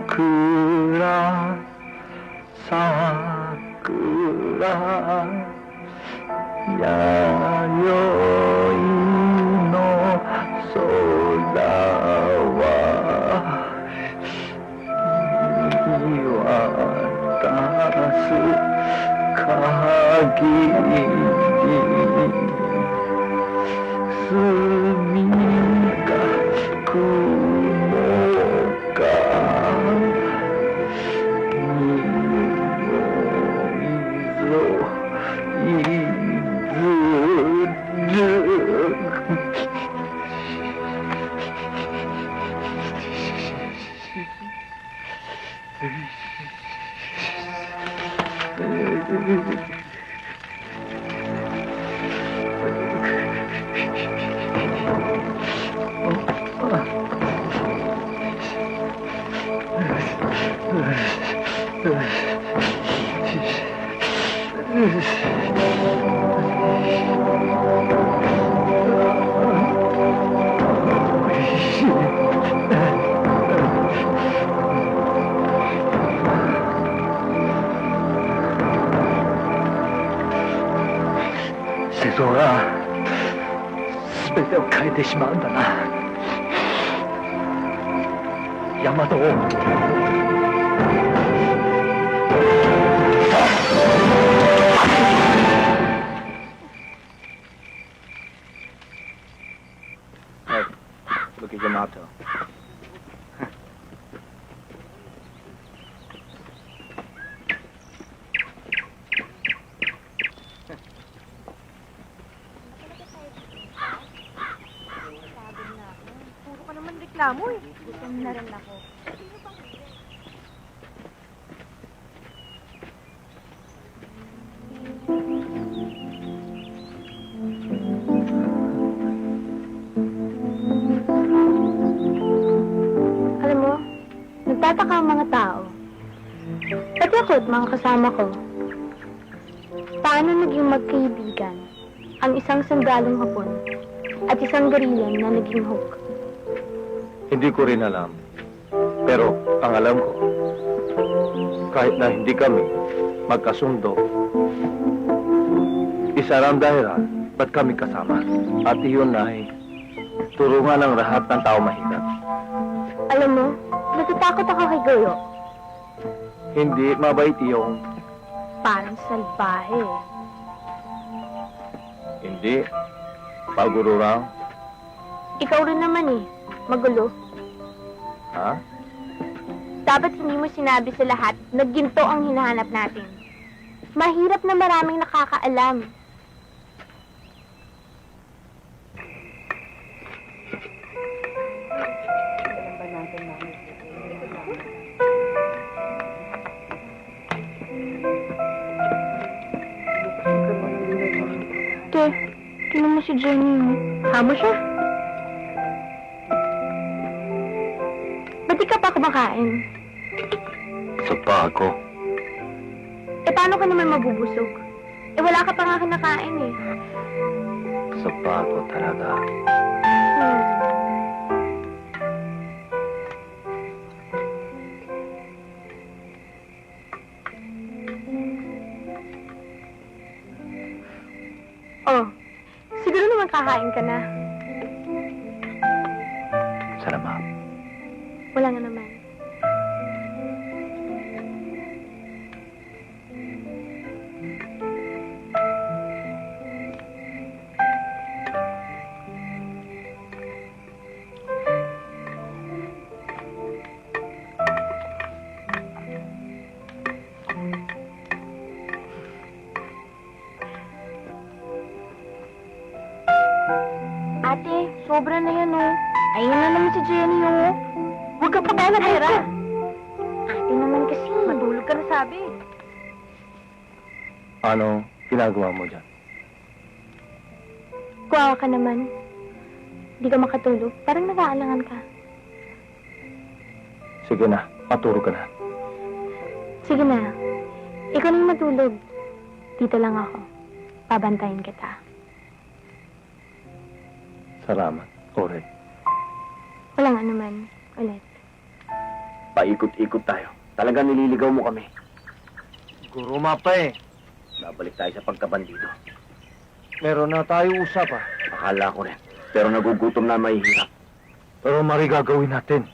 桜、桜、弥生の空は見渡す限り墨が雲が戦争が全てを変えてしまうんだな。大和王。Look at Yamato. Puro ka naman reklamo eh. Gutom na rin ako. Alam mo, nagtataka ang mga tao. Pati ako at mga kasama ko. Paano naging magkaibigan ang isang sundalong Hapon at isang gorilan na naging hook? Hindi ko rin alam. Pero ang alam ko, kahit na hindi kami magkasundo, isa lang dahilan ba't kami kasama. At iyon ay tulungan ang lahat ng tao mahirap. Alam mo, natatakot ako kay Goyo. Hindi mabait iyong Parang salbahe. hindi paguro lang. Ikaw rin naman eh, magulo. Ha? Dapat hindi mo sinabi sa lahat na ginto ang hinahanap natin. Mahirap na maraming nakakaalam. Te, tingnan mo si Jenny. Hamo siya. Ba't di ka pa kumakain? Sa pa ako. Eh, paano ka naman mabubusog? Eh, wala ka pa nga kinakain eh. Sa pa ako talaga. Oh, siguro naman kakain ka na. Salamat. Wala nga naman. Ate, sobra na yan, oh. Ayun na naman si Jenny, oh. Huwag ka pa kaya natira. Ate naman kasi. Matulog ka na sabi. Ano ginagawa mo dyan? Kuwawa ka naman. Hindi ka makatulog. Parang nag-aalangan ka. Sige na, maturo ka na. Sige na. Ikaw nang matulog. Dito lang ako. Pabantayin kita. Salamat, Oren. Wala nga naman. Ulit. Paikot-ikot tayo. Talagang nililigaw mo kami. Guro mapa eh. Babalik tayo sa pagkabandido. Meron na tayo usap ah. Akala ko rin. Pero nagugutom na mahihirap. Pero mari gagawin natin.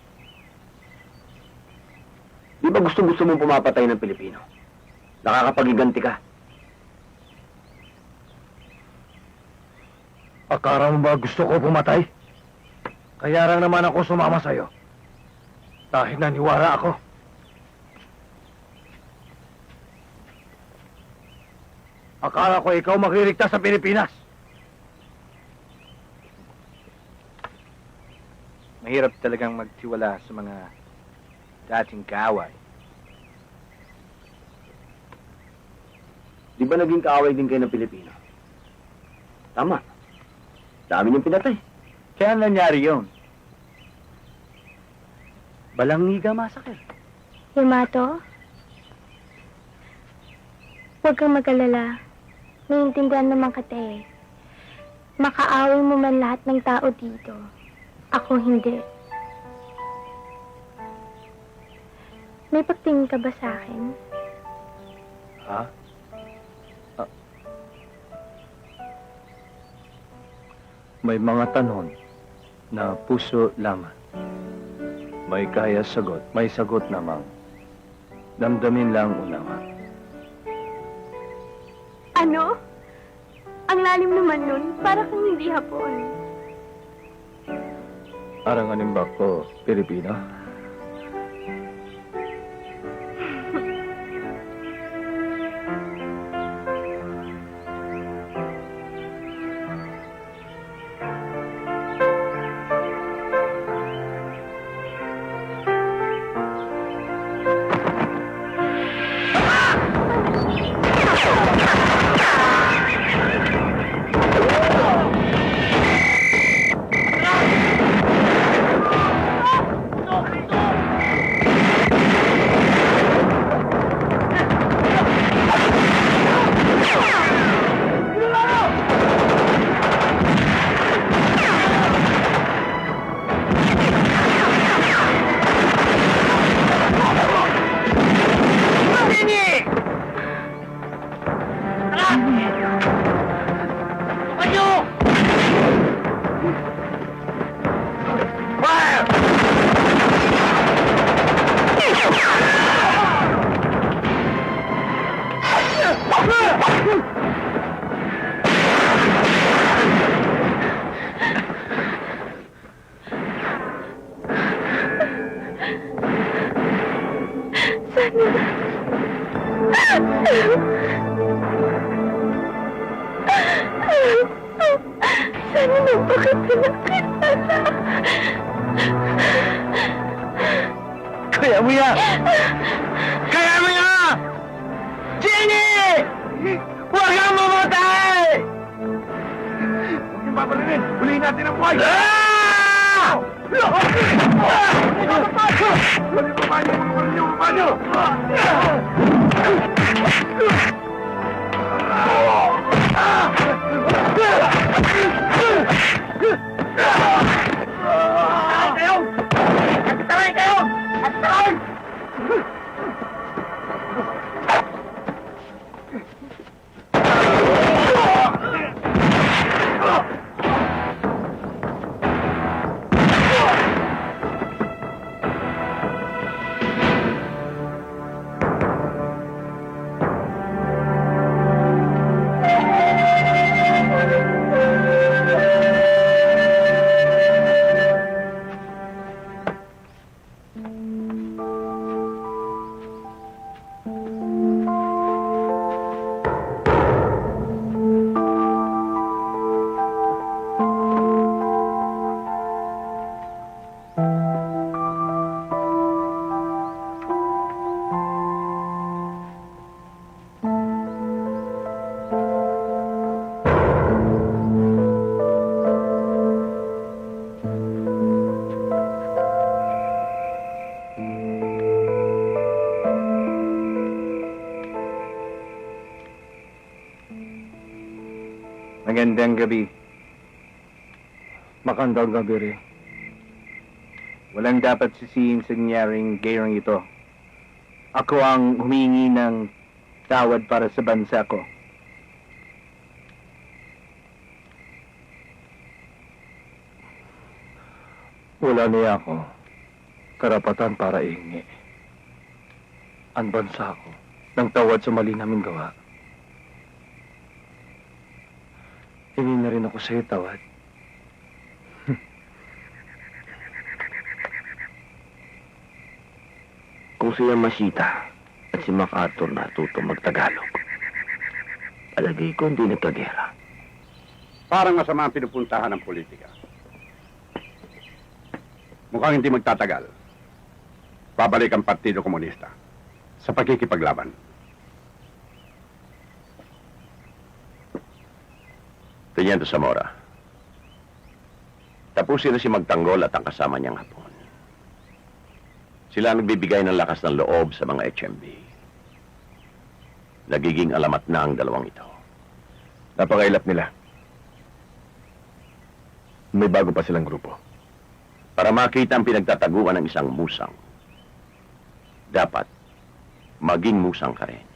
Di ba gusto-gusto mong pumapatay ng Pilipino? Nakakapagiganti ka. Akala mo ba gusto ko pumatay? Kaya lang naman ako sumama sa'yo. Dahil naniwala ako. Akala ko ikaw makiligtas sa Pilipinas. Mahirap talagang magtiwala sa mga dating kaaway. Di ba naging kaaway din kayo ng Pilipino? Tama. Dami niyong pinatay. Kaya nangyari yun? Balangiga massacre. Yamato? Huwag kang mag-alala. Naiintindihan naman kita eh. Makaaway mo man lahat ng tao dito. Ako hindi. May pagtingin ka ba sa akin? Ha? May mga tanong na puso lamang. May kaya sagot, may sagot namang. Damdamin lang unawa. Ano? Ang lalim naman nun, para kang hindi hapon. Aranganin ba ko, Pilipino? Sana nagpakita na kita na. Kaya mo yan! Kaya mo yan! Jenny! Huwag kang mamatay! Huwag yung babalinin! Huliin natin ang buhay! Ah! Magandang gabi. Magandang gabi rin. Walang dapat sisihin sa nangyaring gayong ito. Ako ang humingi ng tawad para sa bansa ko. Wala niya ako karapatan para ihingi. Ang bansa ko ng tawad sa mali namin gawa. Hingi na rin ako sa'yo tawad. Kung si Yamashita at si MacArthur natuto magtagalog, palagay ko hindi nagkagera. Parang masama ang pinupuntahan ng politika. Mukhang hindi magtatagal. Babalik ang Partido Komunista sa pagkikipaglaban. Teniente Zamora, tapusin na si Magtanggol at ang kasama niyang Hapon. Sila ang nagbibigay ng lakas ng loob sa mga HMB. Nagiging alamat na ang dalawang ito. Napakailap nila. May bago pa silang grupo. Para makita ang pinagtataguan ng isang musang, dapat maging musang ka rin.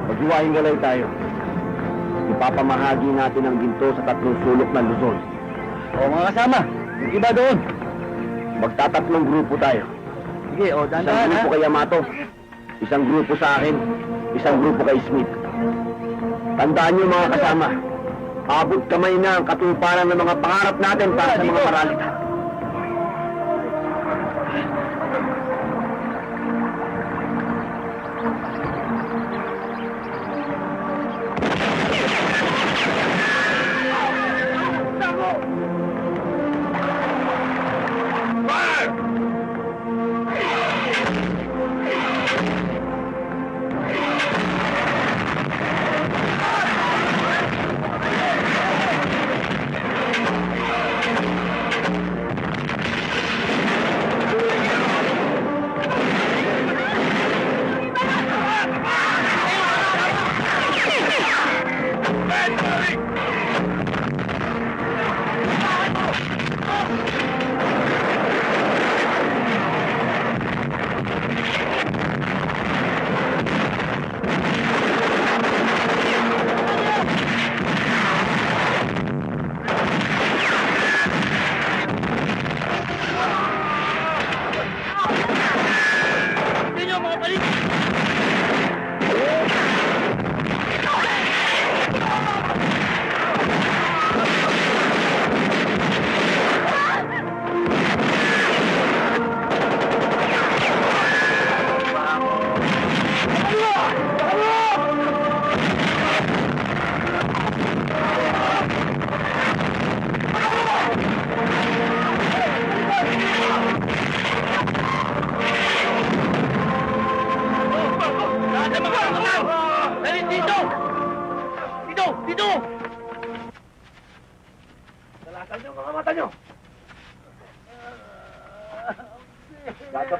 Maghiwaing galay tayo. Ipapamahagi natin ang ginto sa tatlong sulok ng Luzon. O mga kasama, yung iba doon. Magtatatlong grupo tayo. Sige, o isang grupo kay Yamato, isang grupo sa akin, isang grupo kay Smith. Tandaan niyo mga kasama, abot kamay na ang katuparan ng mga pangarap natin para sa mga maralita.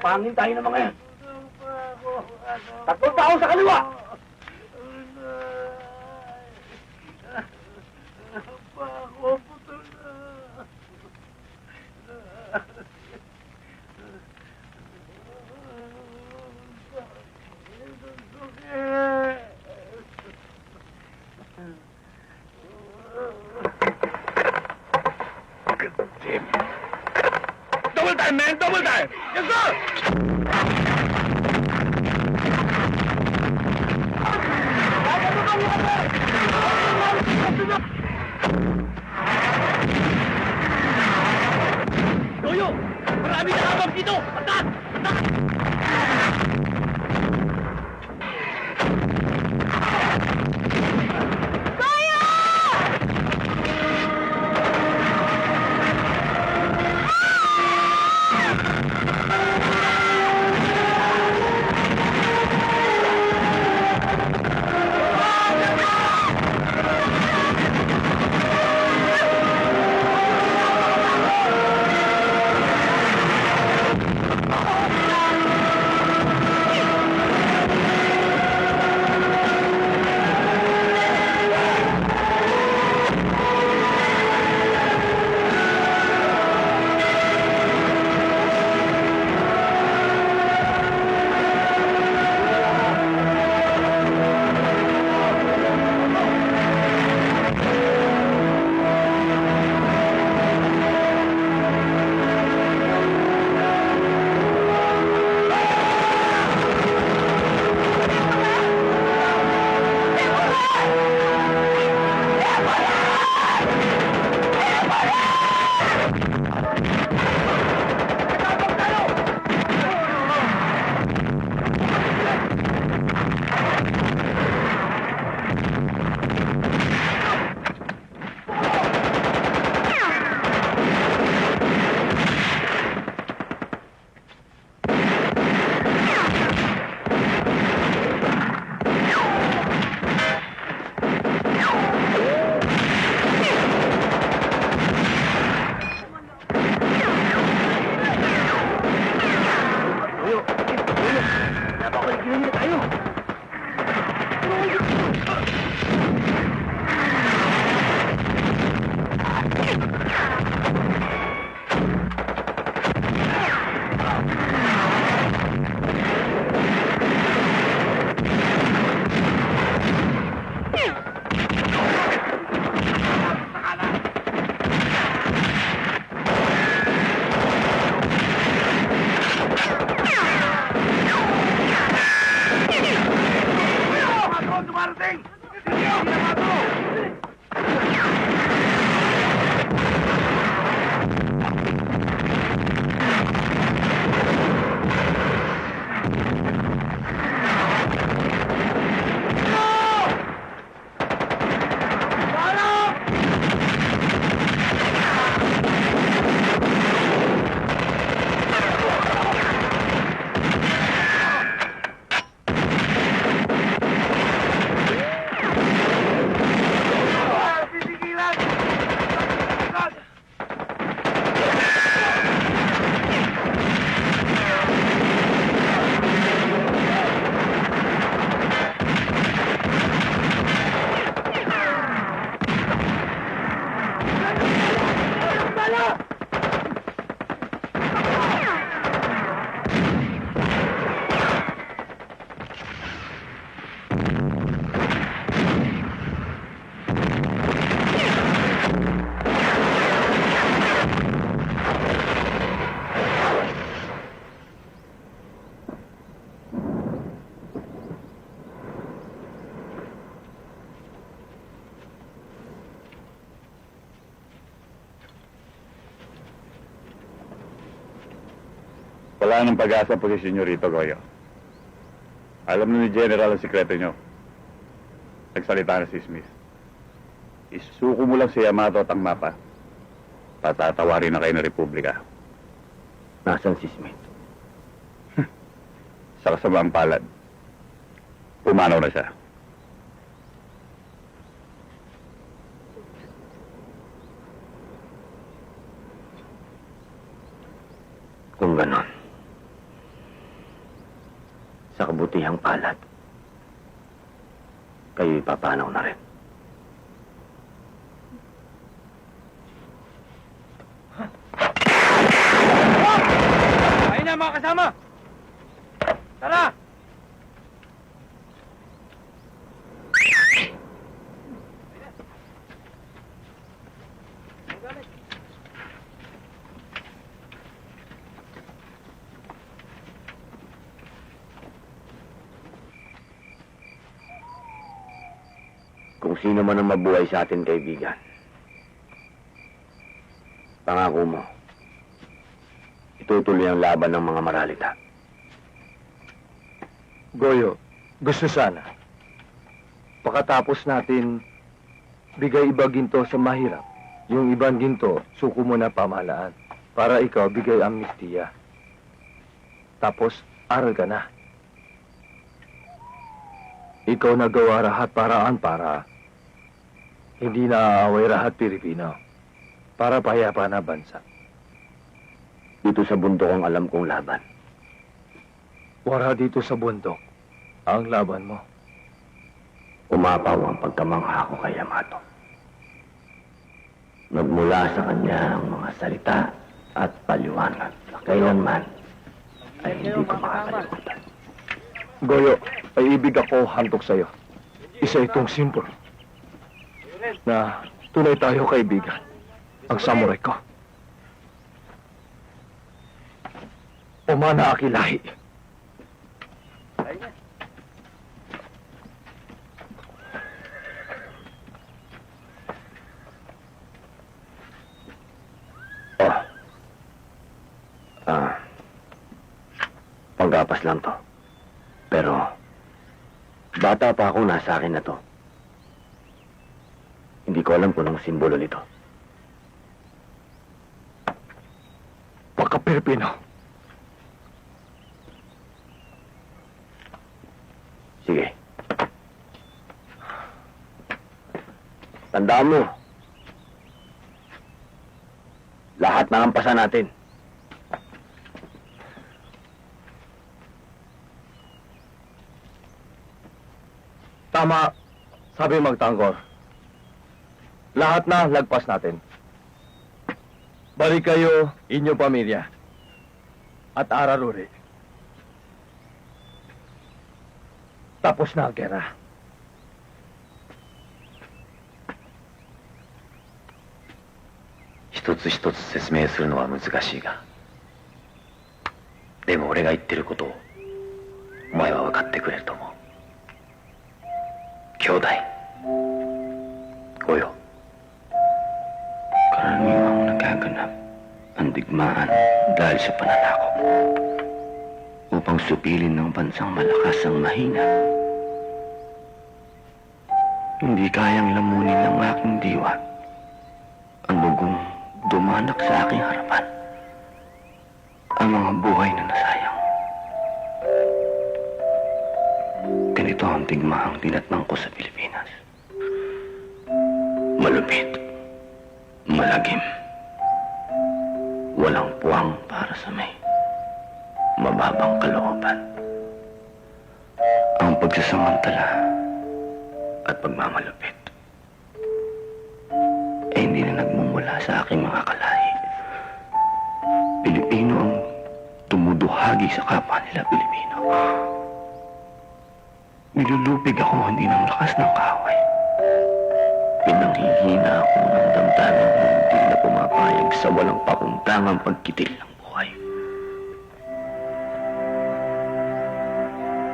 Pangin tayo ng mga yan. Tatlong tao sa kaliwa! Double time, man! Double time! Yes, sir! Toyo! Marami na habang dito! Atas! Atas! Wala nang pag-asa po si Senyorito Goyo. Alam na ni General ang sikreto nyo. Nagsalita na si Smith. Isuko mo lang si Yamato at ang mapa. Patatawarin na kayo ng Republika. Nasaan si Smith? Sa kasamang palad. Pumanaw na siya. Kung ganon, sa kabutihang palad, kayo ipapanaw na rin. Ayun na mga kasama! Tara! Kung sino man ang mabuhay sa atin, kaibigan, pangako mo, itutuloy ang laban ng mga maralita. Goyo, gusto sana. Pagkatapos natin bigay iba ginto sa mahirap, yung ibang ginto, suko mo na pamahalaan. Para ikaw bigay amnestiya. Tapos, aral ka na. Ikaw nagawa lahat paraan para hindi naaaway lahat Pilipino. Para payapa na bansa. Dito sa bundok ang alam kong laban. Wala dito sa bundok ang laban mo. Umapaw ang pagkamangha ko kay Yamato. Nagmula sa kanya ang mga salita at paliwanag na kailanman ay hindi ko makakalimutan. Goyo, ay ibig ako hantok sa'yo. Isa itong simbolo na tunay tayo kaibigan. Ang samurai ko. Umana akilahi. Panggapas lang to. Pero, bata pa ako, nasa akin na to. Hindi ko alam kung anong simbolo nito. Pagka-Pilipino. Sige. Tandaan mo. Lahat na hampasan natin. Tama, sabi magtanggol. Lahat na lagpas natin. Balik kayo, inyong pamilya. At araruri. Tapos na ang gera. Hitotsu hitotsu 説明するのは難しいが、でも俺が言ってることをお前は分かってくれると思う。兄弟、Goyo. Karaniwang nagaganap ang digmaan dahil sa pananakop upang supilin ng bansang malakas ang mahina. Hindi kayang lamunin ng aking diwa ang dugong dumanak sa aking harapan, ang mga buhay na nasayang. Ganito ang digmaang tinatnang ko sa Pilipinas. Malupit, malagim, walang puwang para sa may mababang kalooban. Ang pagsasamantala at pagmamalupit ay hindi na nagmumula sa aking mga kalahi. Pilipino ang tumuduhagi sa kapwa nila Pilipino. Nilulupig ako hindi ng lakas ng kaaway. Pinanghihina ako ng damdamin na hindi na pumapayag sa walang pakundangang pagkitil ng buhay.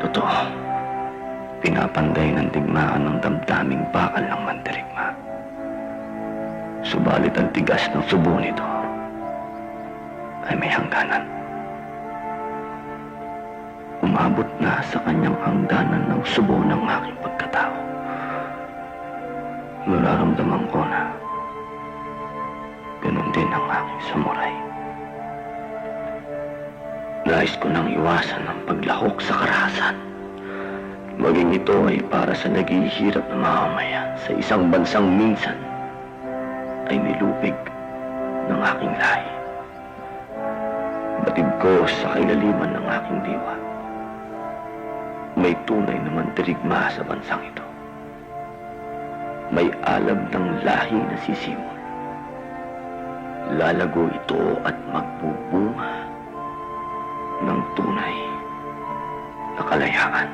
Totoo, pinapanday ng digmaan ng damdaming bakal ng mandirigma. Subalit ang tigas ng subo nito ay may hangganan. umabot na sa kanyang hangganan ng subo ng aking pagkatao. Nararamdaman ko na ganun din ang aking samurai. Nais ko nang iwasan ang paglahok sa karahasan. Maging ito ay para sa naghihirap na mamamayan sa isang bansang minsan ay nilupig ng aking lahi. Batid ko sa kailaliman ng aking diwa. May tunay na mandirigma sa bansang ito. May alab ng lahi na sisimol. Lalago ito at magbubunga ng tunay na kalayaan.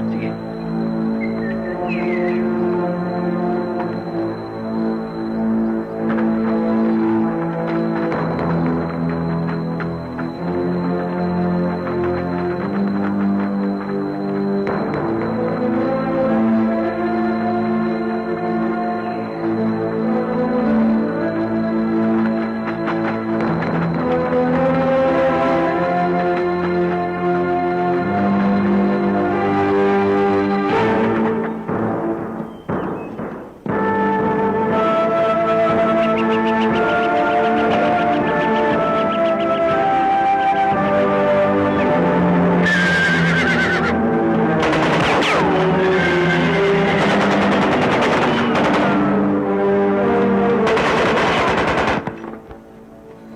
Sige.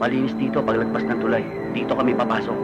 Malinis dito paglagpas ng tulay. Dito kami papasok.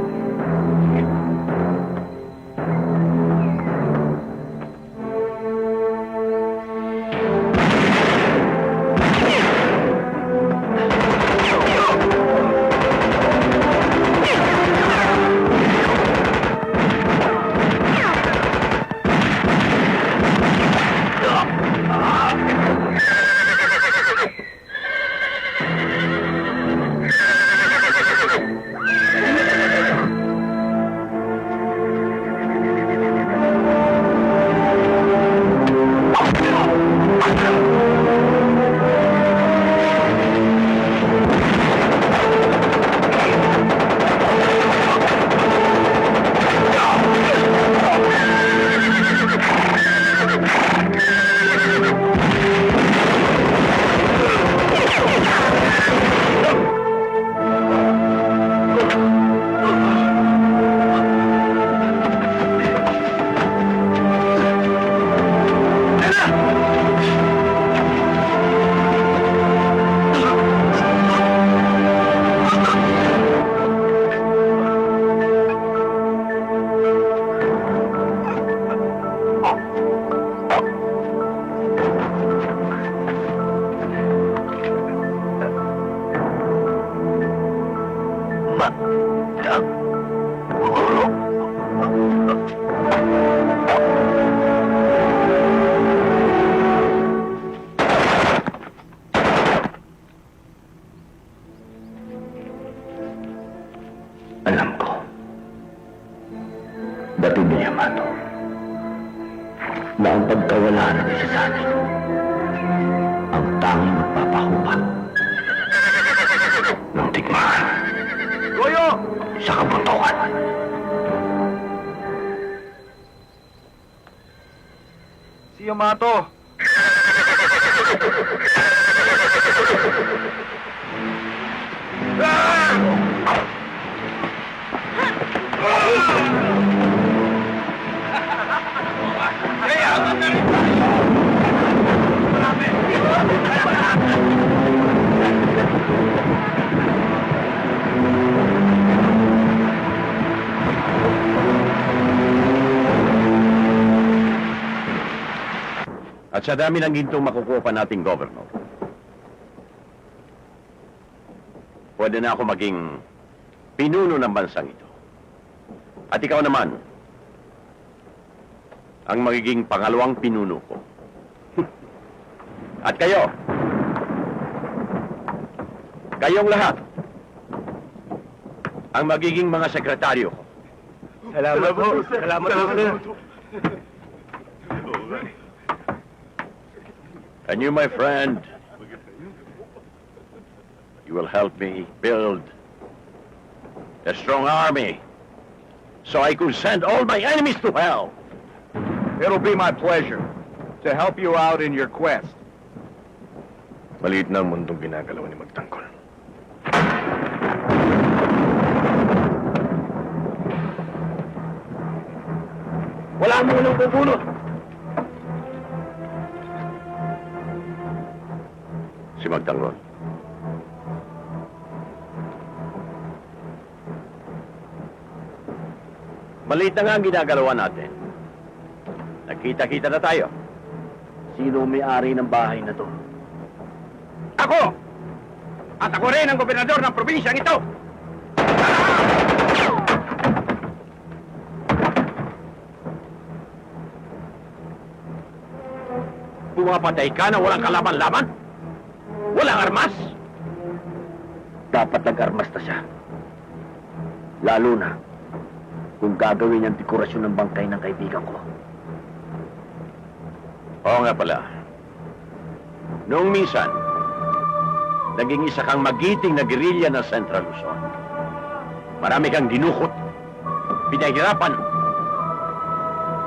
Alam ko. Batid ni Yamato na ang pagkawala ng isa sa atin ang tanging magpapahupat ng tigmaan. Goyo! Sa kabuntukan. Si Yamato! At sa dami ng gintong makukuha pa nating governor, pwede na ako maging pinuno ng bansang ito. At ikaw naman, ang magiging pangalawang pinuno ko. At kayong lahat, ang magiging mga sekretaryo ko. Salamat po. Salamat po, sir. And you, my friend, you will help me build a strong army so I could send all my enemies to hell. It'll be my pleasure to help you out in your quest. Maliit na ang mundong ginagalaw ni Magtanggol. Wala mo nang bubunot. Si Magtanggol. Maliit na nga ang ginagalawan natin. Nagkita-kita na tayo. Sino may-ari ng bahay na to? Ako! At ako rin ang gobernador ng probinsyang ito! Pumapatay ka na walang kalaban-laban? Walang armas? Dapat nag-armas na siya. Lalo na kung gagawin niyang dekorasyon ng bangkay ng kaibigan ko. Oo nga pala. Noong minsan, naging isa kang magiting na gerilya ng Central Luzon. Marami kang dinukot, pinahirapan,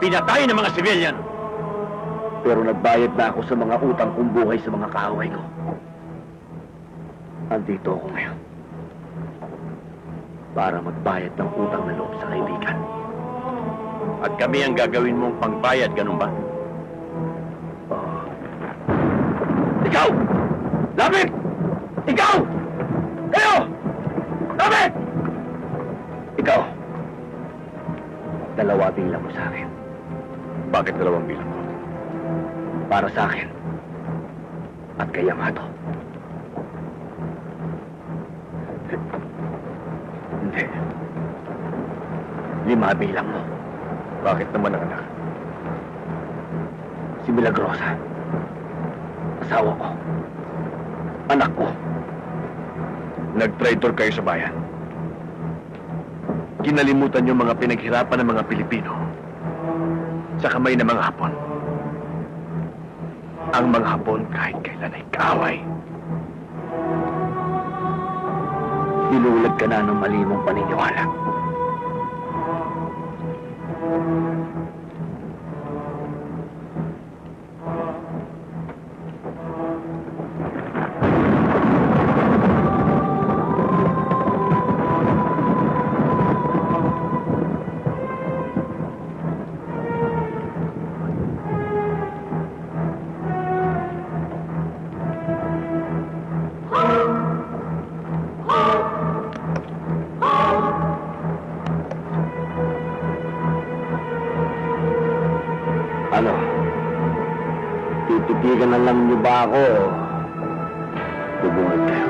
pinatay ng mga sibilyan. Pero nagbayad na ako sa mga utang kong buhay sa mga kaaway ko. Andito ako ngayon. Para magbayad ng utang na loob sa kaibigan. At kami ang gagawin mong pangbayad, ganun ba? Ikaw! Lapit! Ikaw! Kayo! Lapit! Ikaw! Dalawa bilang mo sa akin. Bakit dalawang bilang ko? Para sa akin. At kay Yamato. Hindi. 5 bilang mo. Bakit naman ang anak? Si Milagrosa. Asawa ko. Anak ko. Nag-traitor kayo sa bayan. Kinalimutan yung mga pinaghirapan ng mga Pilipino sa kamay ng mga Hapon. Ang mga Hapon kahit kailan ay kaaway. Nilulag ka na ng mali mong paniniwala. Ano? Tititigan na lang niyo ba ako o bubungad kayo?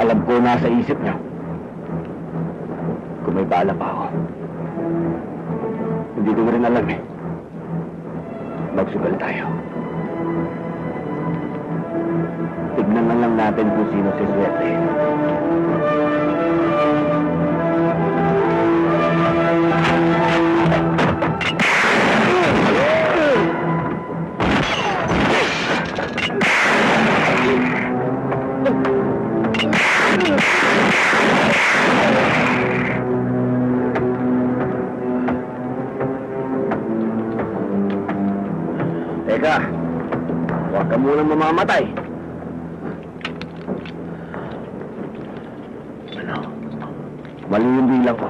Alam ko nasa isip niyo. Kung may bala pa ako. Hindi ko rin alam eh. Magsugal tayo. Tignan na lang natin kung sino si Swerte. Teka, huwag ka munang mamamatay. Mali yung bilang ko.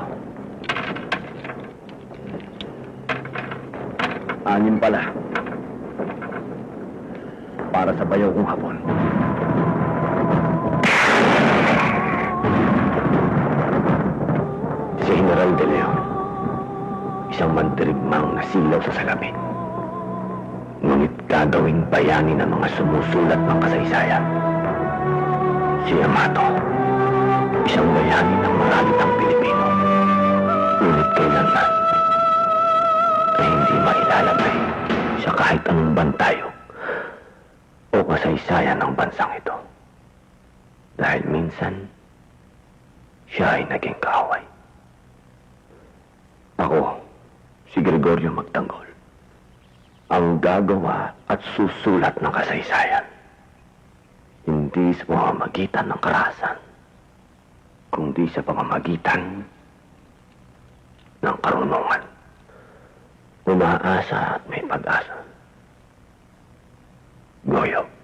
6 pala. Para sa bayaw kong Hapon. Si General De Leon. Isang mandirigmang nasilaw sa salamin. Ngunit gagawing bayani ng mga sumusulat ng kasaysayan. Si Yamato. Isang bayani ng maralitang Pilipino. Ngunit kailanman ay hindi mailalagay sa kahit anong bantayo o kasaysayan ng bansang ito. Dahil minsan, siya ay naging kaaway. Ako, si Gregorio Magtanggol, ang gagawa at susulat ng kasaysayan. Hindi sa pamamagitan ng karahasan, kundi sa pamamagitan ng karunungan. Umaasa at may pag-asa. Goyo.